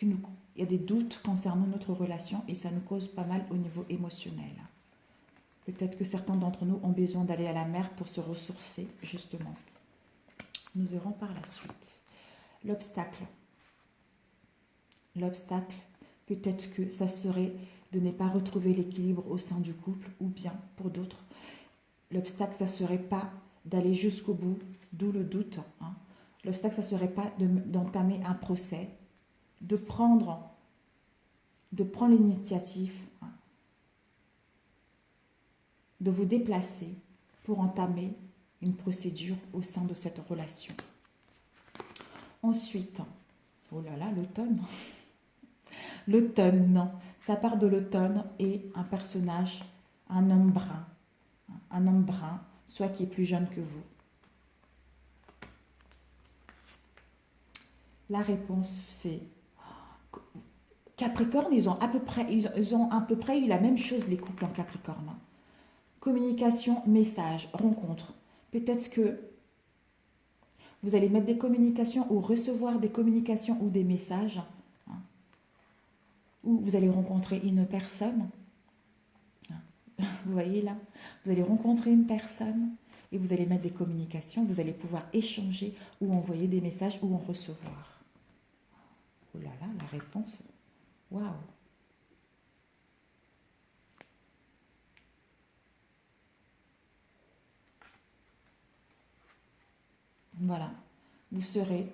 Il y a des doutes concernant notre relation et ça nous cause pas mal au niveau émotionnel. Peut-être que certains d'entre nous ont besoin d'aller à la mer pour se ressourcer, justement. Nous verrons par la suite. L'obstacle. L'obstacle, peut-être que ça serait de ne pas retrouver l'équilibre au sein du couple ou bien, pour d'autres, l'obstacle, ça ne serait pas d'aller jusqu'au bout, d'où le doute. Hein. L'obstacle, ça ne serait pas d'entamer un procès, de prendre l'initiative, hein, de vous déplacer pour entamer une procédure au sein de cette relation. Ensuite, oh là là, l'automne. L'automne, non. Ça part de l'automne et un personnage, un homme brun. Un homme brun, soit qui est plus jeune que vous. La réponse, c'est Capricorne, ils ont à peu près eu la même chose, les couples en Capricorne. Communication, message, rencontre. Peut-être que vous allez mettre des communications ou recevoir des communications ou des messages, hein, ou vous allez rencontrer une personne. Vous voyez là, vous allez rencontrer une personne et vous allez mettre des communications, vous allez pouvoir échanger ou envoyer des messages ou en recevoir. Oh là là, la réponse, waouh! Voilà, vous serez,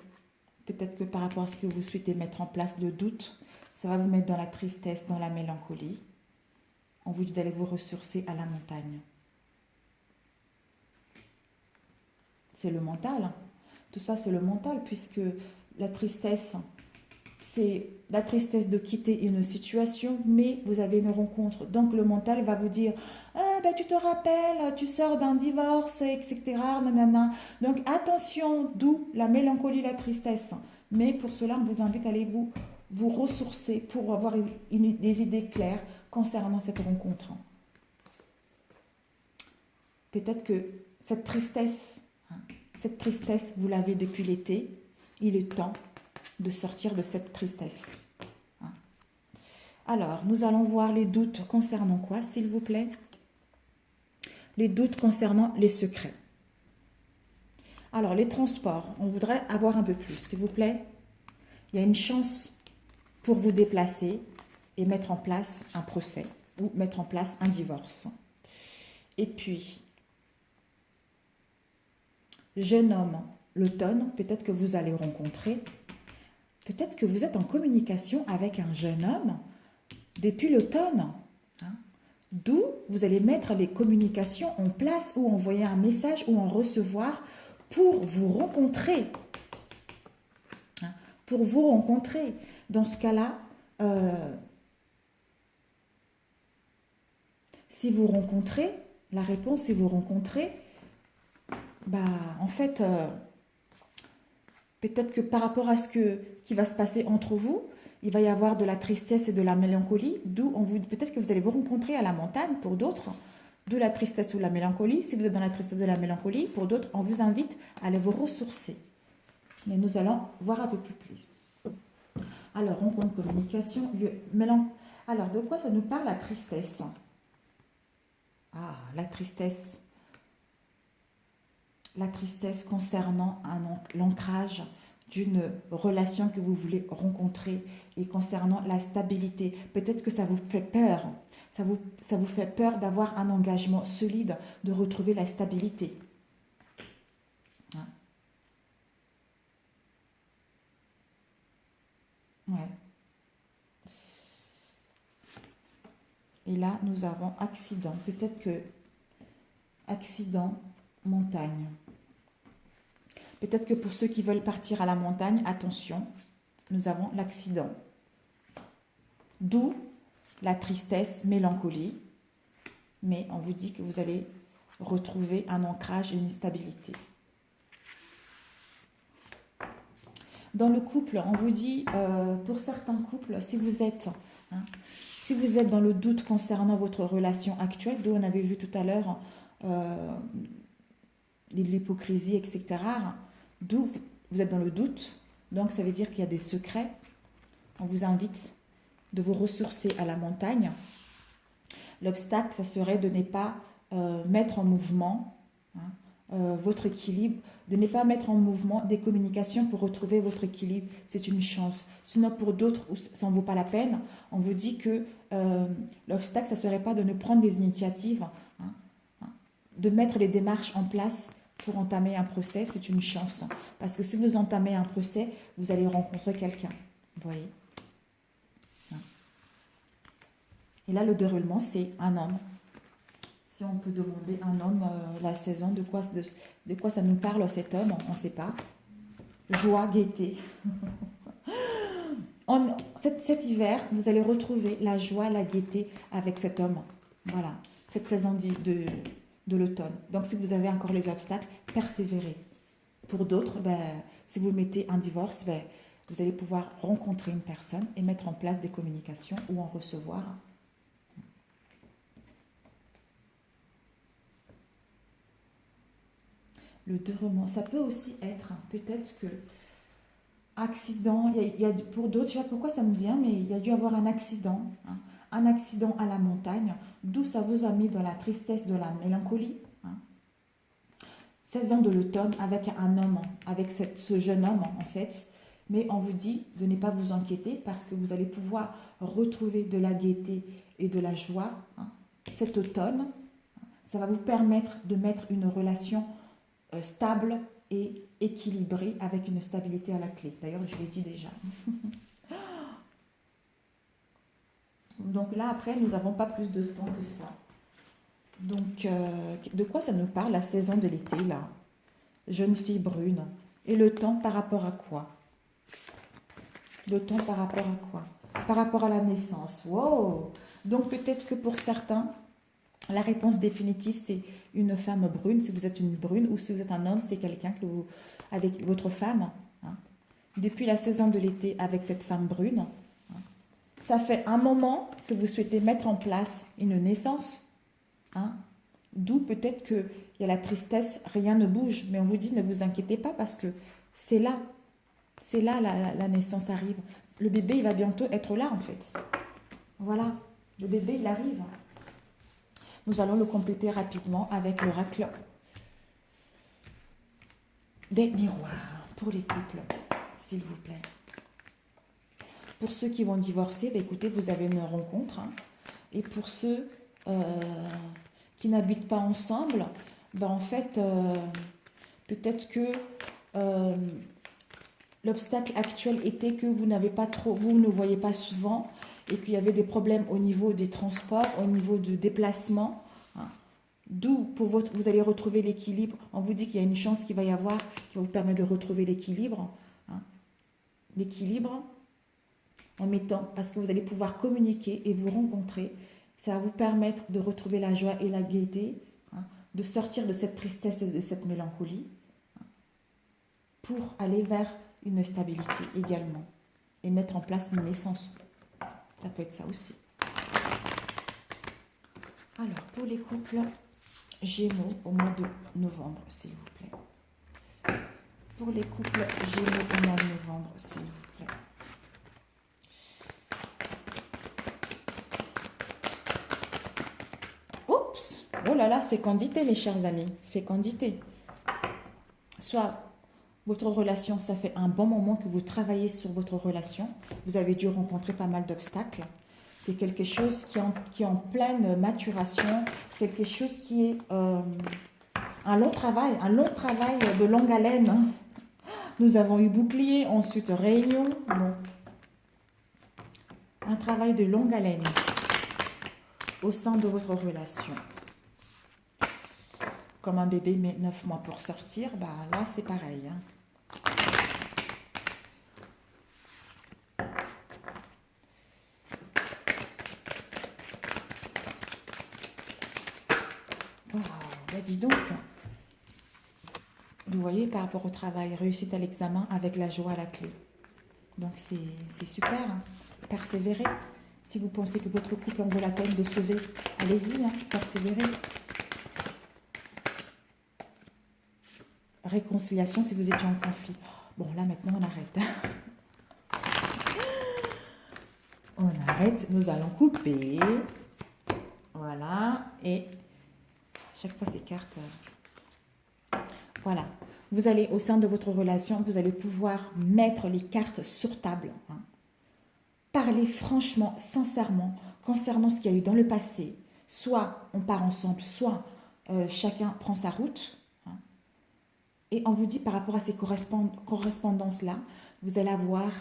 peut-être que par rapport à ce que vous souhaitez mettre en place, le doute, ça va vous mettre dans la tristesse, dans la mélancolie. On vous dit d'aller vous ressourcer à la montagne. C'est le mental. Tout ça, c'est le mental, puisque la tristesse, c'est la tristesse de quitter une situation, mais vous avez une rencontre. Donc, le mental va vous dire « Ah, ben, tu te rappelles, tu sors d'un divorce, etc. » nanana. Donc, attention, d'où la mélancolie, la tristesse. Mais pour cela, on vous invite à aller vous ressourcer pour avoir des idées claires concernant cette rencontre. Peut-être que cette tristesse, vous l'avez depuis l'été. Il est temps de sortir de cette tristesse. Alors, nous allons voir les doutes concernant quoi, s'il vous plaît? Les doutes concernant les secrets. Alors, les transports, on voudrait avoir un peu plus, s'il vous plaît. Il y a une chance pour vous déplacer et mettre en place un procès ou mettre en place un divorce. Et puis, jeune homme, l'automne, peut-être que vous allez rencontrer, peut-être que vous êtes en communication avec un jeune homme depuis l'automne. Hein, d'où vous allez mettre les communications en place ou envoyer un message ou en recevoir pour vous rencontrer. Hein, pour vous rencontrer. Dans ce cas-là, si vous rencontrez, la réponse, si vous rencontrez, en fait, peut-être que par rapport à ce qui va se passer entre vous, il va y avoir de la tristesse et de la mélancolie, d'où peut-être que vous allez vous rencontrer à la montagne pour d'autres, d'où la tristesse ou la mélancolie. Si vous êtes dans la tristesse de la mélancolie, pour d'autres, on vous invite à aller vous ressourcer. Mais nous allons voir un peu plus. Alors, rencontre, communication, lieu, Alors, de quoi ça nous parle la tristesse? Ah, la tristesse. La tristesse concernant l'ancrage d'une relation que vous voulez rencontrer et concernant la stabilité. Peut-être que ça vous fait peur. Ça vous fait peur d'avoir un engagement solide, de retrouver la stabilité. Hein? Ouais. Et là, nous avons accident. Peut-être que accident, montagne. Peut-être que pour ceux qui veulent partir à la montagne, attention, nous avons l'accident. D'où la tristesse, mélancolie. Mais on vous dit que vous allez retrouver un ancrage et une stabilité. Dans le couple, on vous dit, pour certains couples, si vous êtes dans le doute concernant votre relation actuelle, d'où on avait vu tout à l'heure l'hypocrisie, etc., d'où vous êtes dans le doute, donc ça veut dire qu'il y a des secrets. On vous invite de vous ressourcer à la montagne. L'obstacle, ça serait de ne pas mettre en mouvement votre équilibre, de ne pas mettre en mouvement des communications pour retrouver votre équilibre. C'est une chance. Sinon, pour d'autres, ça n'en vaut pas la peine. On vous dit que l'obstacle, ça ne serait pas de ne prendre des initiatives, de mettre les démarches en place pour entamer un procès. C'est une chance. Parce que si vous entamez un procès, vous allez rencontrer quelqu'un. Vous voyez? Et là, le déroulement, c'est un homme. Si on peut demander un homme la saison, de quoi ça nous parle cet homme, on ne sait pas. Joie, gaieté. Cet hiver, vous allez retrouver la joie, la gaieté avec cet homme. Voilà, cette saison de l'automne. Donc, si vous avez encore les obstacles, persévérez. Pour d'autres, si vous mettez un divorce, vous allez pouvoir rencontrer une personne et mettre en place des communications ou en recevoir. Le déroulement, ça peut aussi être, peut-être que accident, pour d'autres, je ne sais pas pourquoi ça me vient, mais il y a dû avoir un accident à la montagne, d'où ça vous a mis dans la tristesse, de la mélancolie. Saison de l'automne avec un homme, avec ce jeune homme en fait, mais on vous dit de ne pas vous inquiéter parce que vous allez pouvoir retrouver de la gaieté et de la joie cet automne. Ça va vous permettre de mettre une relation stable et équilibré avec une stabilité à la clé. D'ailleurs, je l'ai dit déjà. Donc là, après, nous n'avons pas plus de temps que ça. Donc, de quoi ça nous parle, la saison de l'été, là? Jeune fille brune. Et le temps par rapport à quoi? Le temps par rapport à quoi? Par rapport à la naissance. Wow! Donc, peut-être que pour certains, la réponse définitive, c'est une femme brune. Si vous êtes une brune ou si vous êtes un homme, c'est quelqu'un avec votre femme. Depuis la saison de l'été avec cette femme brune, ça fait un moment que vous souhaitez mettre en place une naissance. D'où peut-être qu'il y a la tristesse, rien ne bouge. Mais on vous dit, ne vous inquiétez pas parce que c'est là. C'est là la naissance arrive. Le bébé, il va bientôt être là en fait. Voilà, le bébé, il arrive. Nous allons le compléter rapidement avec l'oracle des miroirs pour les couples, s'il vous plaît. Pour ceux qui vont divorcer, écoutez, vous avez une rencontre. Et pour ceux qui n'habitent pas ensemble, en fait, peut-être que l'obstacle actuel était que vous ne voyez pas souvent et qu'il y avait des problèmes au niveau des transports, au niveau du déplacement. Hein. D'où vous allez retrouver l'équilibre. On vous dit qu'il y a une chance qu'il va y avoir qui va vous permettre de retrouver l'équilibre. Hein. L'équilibre en mettant, parce que vous allez pouvoir communiquer et vous rencontrer. Ça va vous permettre de retrouver la joie et la gaieté, hein, de sortir de cette tristesse et de cette mélancolie, hein, pour aller vers une stabilité également et mettre en place une naissance. Ça peut être ça aussi. Alors, pour les couples Gémeaux au mois de novembre, s'il vous plaît. Pour les couples Gémeaux au mois de novembre, s'il vous plaît. Oups! Oh là là, fécondité, mes chers amis. Fécondité. Soit votre relation, ça fait un bon moment que vous travaillez sur votre relation. Vous avez dû rencontrer pas mal d'obstacles. C'est quelque chose qui est en pleine maturation, quelque chose qui est un long travail de longue haleine. Nous avons eu bouclier, ensuite réunion. Bon. Un travail de longue haleine au sein de votre relation. Comme un bébé met 9 mois pour sortir, bah là c'est pareil. Hein. Wow, bah dis donc. Vous voyez, par rapport au travail, réussite à l'examen avec la joie à la clé. Donc c'est super. Hein. Persévérez. Si vous pensez que votre couple en vaut la peine de sauver, allez-y, hein, persévérez. Réconciliation si vous étiez en conflit. Bon, là maintenant on arrête. On arrête, nous allons couper. Voilà, et chaque fois ces cartes. Voilà, vous allez au sein de votre relation, vous allez pouvoir mettre les cartes sur table. Hein. Parler franchement, sincèrement, concernant ce qu'il y a eu dans le passé. Soit on part ensemble, soit chacun prend sa route. Hein. Et on vous dit par rapport à ces correspondances-là, vous allez avoir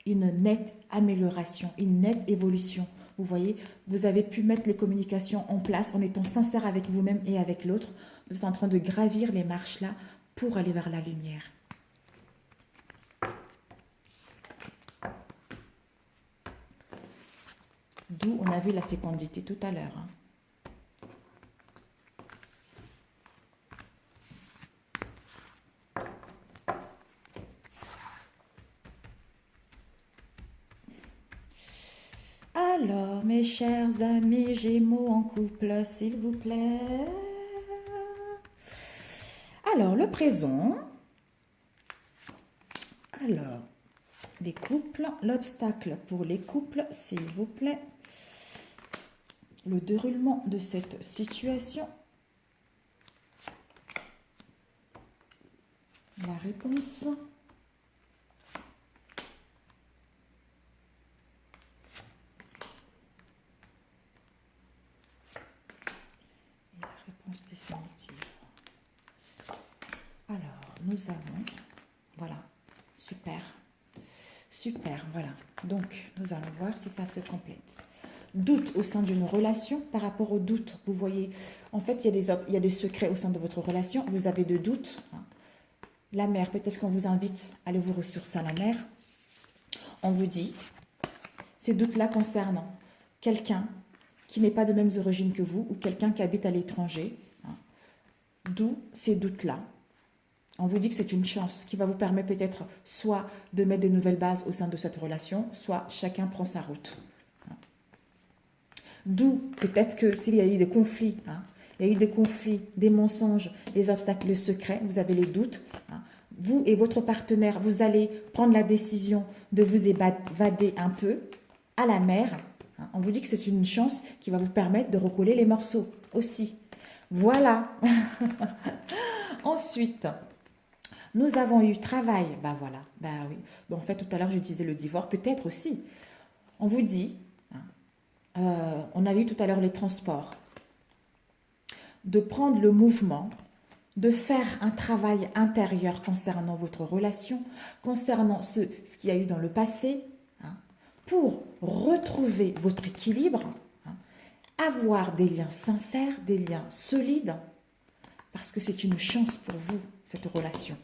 une nette amélioration, une nette évolution. Vous voyez, vous avez pu mettre les communications en place en étant sincère avec vous-même et avec l'autre. Vous êtes en train de gravir les marches là pour aller vers la lumière. D'où on a vu la fécondité tout à l'heure. Hein. Alors, mes chers amis Gémeaux en couple, s'il vous plaît. Alors, le présent. Alors, les couples, l'obstacle pour les couples, s'il vous plaît. Le déroulement de cette situation. La réponse. Et la réponse définitive. Alors, nous avons, voilà, super, super, voilà. Donc, nous allons voir si ça se complète. Doute au sein d'une relation, par rapport au doute, vous voyez, en fait, il y a des secrets au sein de votre relation, vous avez de doutes. Hein. La mère, peut-être qu'on vous invite à aller vous ressourcer à la mère. On vous dit, ces doutes-là concernent quelqu'un qui n'est pas de mêmes origines que vous ou quelqu'un qui habite à l'étranger. Hein. D'où ces doutes-là. On vous dit que c'est une chance qui va vous permettre peut-être soit de mettre de nouvelles bases au sein de cette relation, soit chacun prend sa route. D'où peut-être que s'il y a eu des conflits, hein, il y a eu des conflits, des mensonges, des obstacles, le secret, vous avez les doutes. Hein, vous et votre partenaire, vous allez prendre la décision de vous évader un peu à la mer. Hein, on vous dit que c'est une chance qui va vous permettre de recoller les morceaux aussi. Voilà. Ensuite, nous avons eu travail. Ben voilà, ben oui. Ben en fait, tout à l'heure, je disais le divorce, peut-être aussi. On vous dit... on a vu tout à l'heure les transports, de prendre le mouvement, de faire un travail intérieur concernant votre relation, concernant ce qu'il y a eu dans le passé, hein, pour retrouver votre équilibre, hein, avoir des liens sincères, des liens solides, parce que c'est une chance pour vous, cette relation.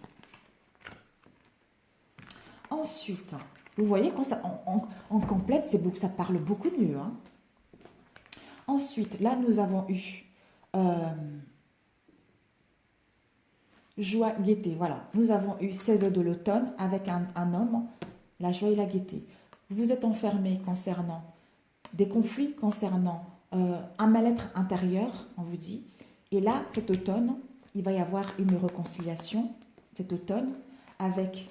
Ensuite, vous voyez, quand ça, en complète, ça parle beaucoup mieux. Hein. Ensuite, là, nous avons eu joie, gaieté. Voilà, nous avons eu saison de l'automne avec un homme, la joie et la gaieté. Vous vous êtes enfermé concernant des conflits, concernant un mal-être intérieur, on vous dit. Et là, cet automne, il va y avoir une réconciliation, cet automne, avec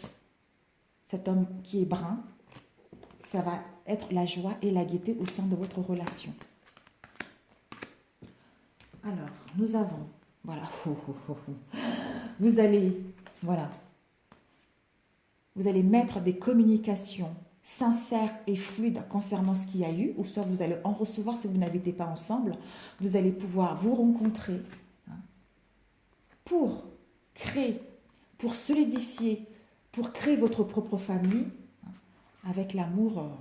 cet homme qui est brun. Ça va être la joie et la gaieté au sein de votre relation. Alors, nous avons, voilà, vous allez, voilà, vous allez mettre des communications sincères et fluides concernant ce qu'il y a eu, ou soit vous allez en recevoir si vous n'habitez pas ensemble. Vous allez pouvoir vous rencontrer hein, pour créer, pour solidifier, pour créer votre propre famille hein, avec l'amour,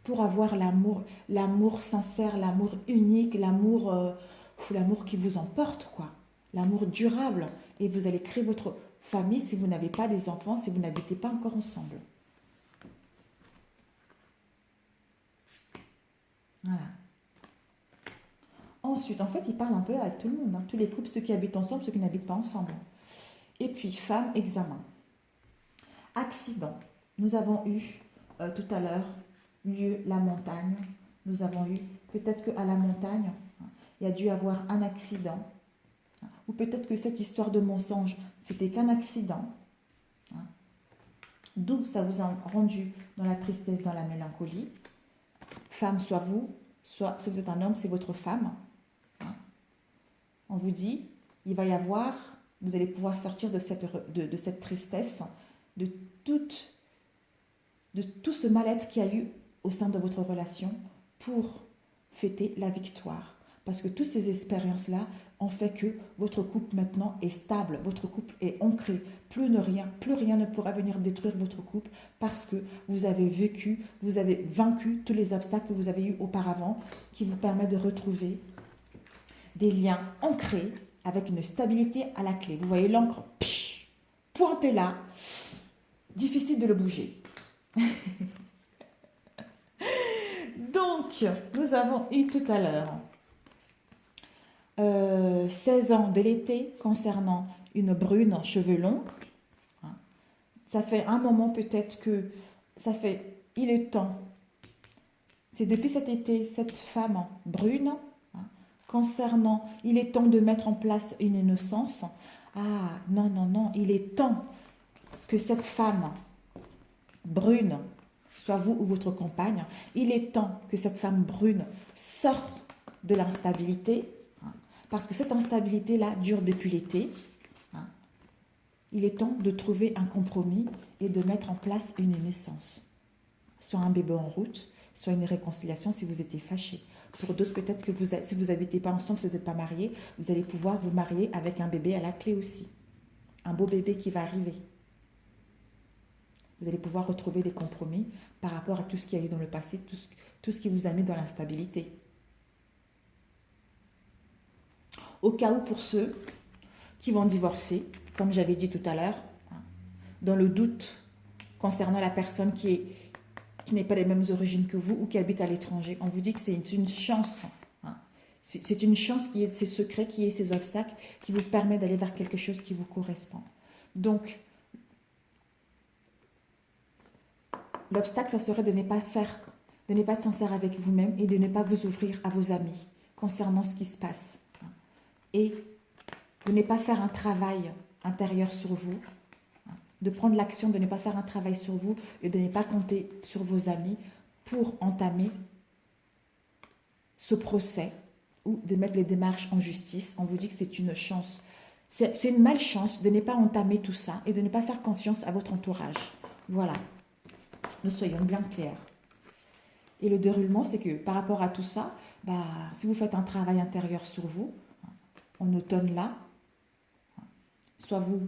pour avoir l'amour sincère, l'amour unique, l'amour qui vous emporte, quoi, l'amour durable. Et vous allez créer votre famille si vous n'avez pas des enfants, si vous n'habitez pas encore ensemble. Voilà. Ensuite, en fait, il parle un peu avec tout le monde, hein, tous les couples, ceux qui habitent ensemble, ceux qui n'habitent pas ensemble. Et puis, femme, examen. Accident. Nous avons eu tout à l'heure lieu la montagne. Nous avons eu, peut-être qu'à la montagne, hein, il y a dû avoir un accident. Hein, ou peut-être que cette histoire de mensonge, c'était qu'un accident. Hein, d'où ça vous a rendu dans la tristesse, dans la mélancolie. Femme, soit vous, soit si vous êtes un homme, c'est votre femme. Hein. On vous dit, il va y avoir, vous allez pouvoir sortir de cette tristesse, de tout ce mal-être qu'il y a eu au sein de votre relation pour fêter la victoire. Parce que toutes ces expériences-là ont fait que votre couple maintenant est stable, votre couple est ancré. Plus rien ne pourra venir détruire votre couple parce que vous avez vaincu tous les obstacles que vous avez eus auparavant qui vous permettent de retrouver des liens ancrés avec une stabilité à la clé. Vous voyez l'encre pointée là, difficile de le bouger. Donc, nous avons eu tout à l'heure 16 ans de l'été concernant une brune, cheveux longs. Ça fait un moment peut-être que il est temps. C'est depuis cet été, cette femme brune, concernant, il est temps de mettre en place une innocence. Ah, non, il est temps que cette femme brune, soit vous ou votre compagne, il est temps que cette femme brune sorte de l'instabilité, parce que cette instabilité-là dure depuis l'été. Il est temps de trouver un compromis et de mettre en place une naissance. Soit un bébé en route, soit une réconciliation si vous étiez fâchés. Pour d'autres, peut-être que si vous n'habitez pas ensemble, si vous n'êtes pas mariés, vous allez pouvoir vous marier avec un bébé à la clé aussi. Un beau bébé qui va arriver. Vous allez pouvoir retrouver des compromis par rapport à tout ce qu'il y a eu dans le passé, tout ce qui vous a mis dans l'instabilité. Au cas où pour ceux qui vont divorcer, comme j'avais dit tout à l'heure, dans le doute concernant la personne qui n'est pas des mêmes origines que vous ou qui habite à l'étranger, on vous dit que c'est une chance. C'est une chance qui est ces secrets, qui est ces obstacles, qui vous permet d'aller vers quelque chose qui vous correspond. Donc, l'obstacle, ça serait de ne pas être sincère avec vous-même et de ne pas vous ouvrir à vos amis concernant ce qui se passe. Et de ne pas faire un travail intérieur sur vous, de prendre l'action de ne pas faire un travail sur vous et de ne pas compter sur vos amis pour entamer ce procès ou de mettre les démarches en justice. On vous dit que c'est une chance. C'est une malchance de ne pas entamer tout ça et de ne pas faire confiance à votre entourage. Voilà. Nous soyons bien clairs. Et le déroulement, c'est que par rapport à tout ça, si vous faites un travail intérieur sur vous, en automne là, soit vous,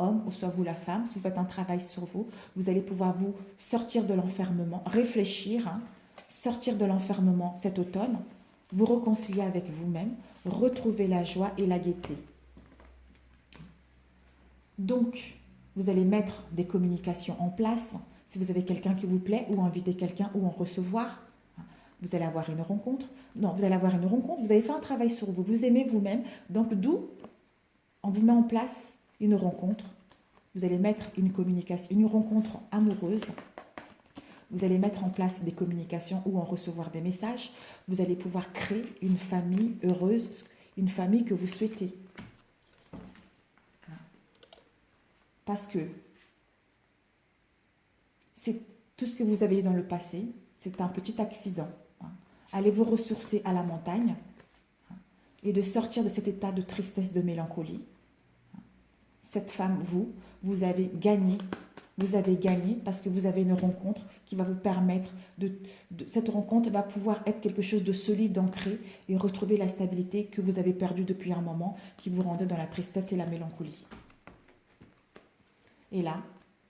homme ou soit vous la femme, si vous faites un travail sur vous, vous allez pouvoir vous sortir de l'enfermement, réfléchir, hein, sortir de l'enfermement cet automne, vous réconcilier avec vous-même, retrouver la joie et la gaieté. Donc, vous allez mettre des communications en place. Si vous avez quelqu'un qui vous plaît, ou inviter quelqu'un, ou en recevoir, vous allez avoir une rencontre. Non, vous allez avoir une rencontre, vous avez fait un travail sur vous, vous aimez vous-même. Donc, d'où on vous met en place une rencontre. Vous allez mettre une communication, une rencontre amoureuse. Vous allez mettre en place des communications ou en recevoir des messages. Vous allez pouvoir créer une famille heureuse, une famille que vous souhaitez. Parce que c'est tout ce que vous avez eu dans le passé, c'est un petit accident. Allez vous ressourcer à la montagne et de sortir de cet état de tristesse, de mélancolie. Cette femme, vous avez gagné. Vous avez gagné parce que vous avez une rencontre qui va vous permettre cette rencontre va pouvoir être quelque chose de solide, d'ancré et retrouver la stabilité que vous avez perdue depuis un moment, qui vous rendait dans la tristesse et la mélancolie. Et là,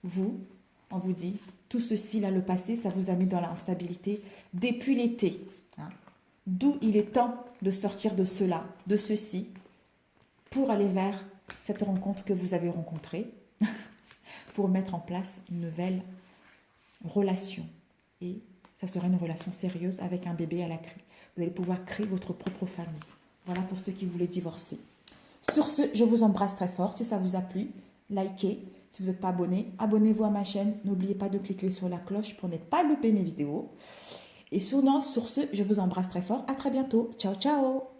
on vous dit, tout ceci, là, le passé, ça vous a mis dans l'instabilité depuis l'été. Hein. D'où il est temps de sortir de cela, de ceci, pour aller vers cette rencontre que vous avez rencontrée, pour mettre en place une nouvelle relation. Et ça sera une relation sérieuse avec un bébé à la clé. Vous allez pouvoir créer votre propre famille. Voilà pour ceux qui voulaient divorcer. Sur ce, je vous embrasse très fort. Si ça vous a plu, likez. Si vous n'êtes pas abonné, abonnez-vous à ma chaîne. N'oubliez pas de cliquer sur la cloche pour ne pas louper mes vidéos. Et sur ce, je vous embrasse très fort. À très bientôt. Ciao, ciao.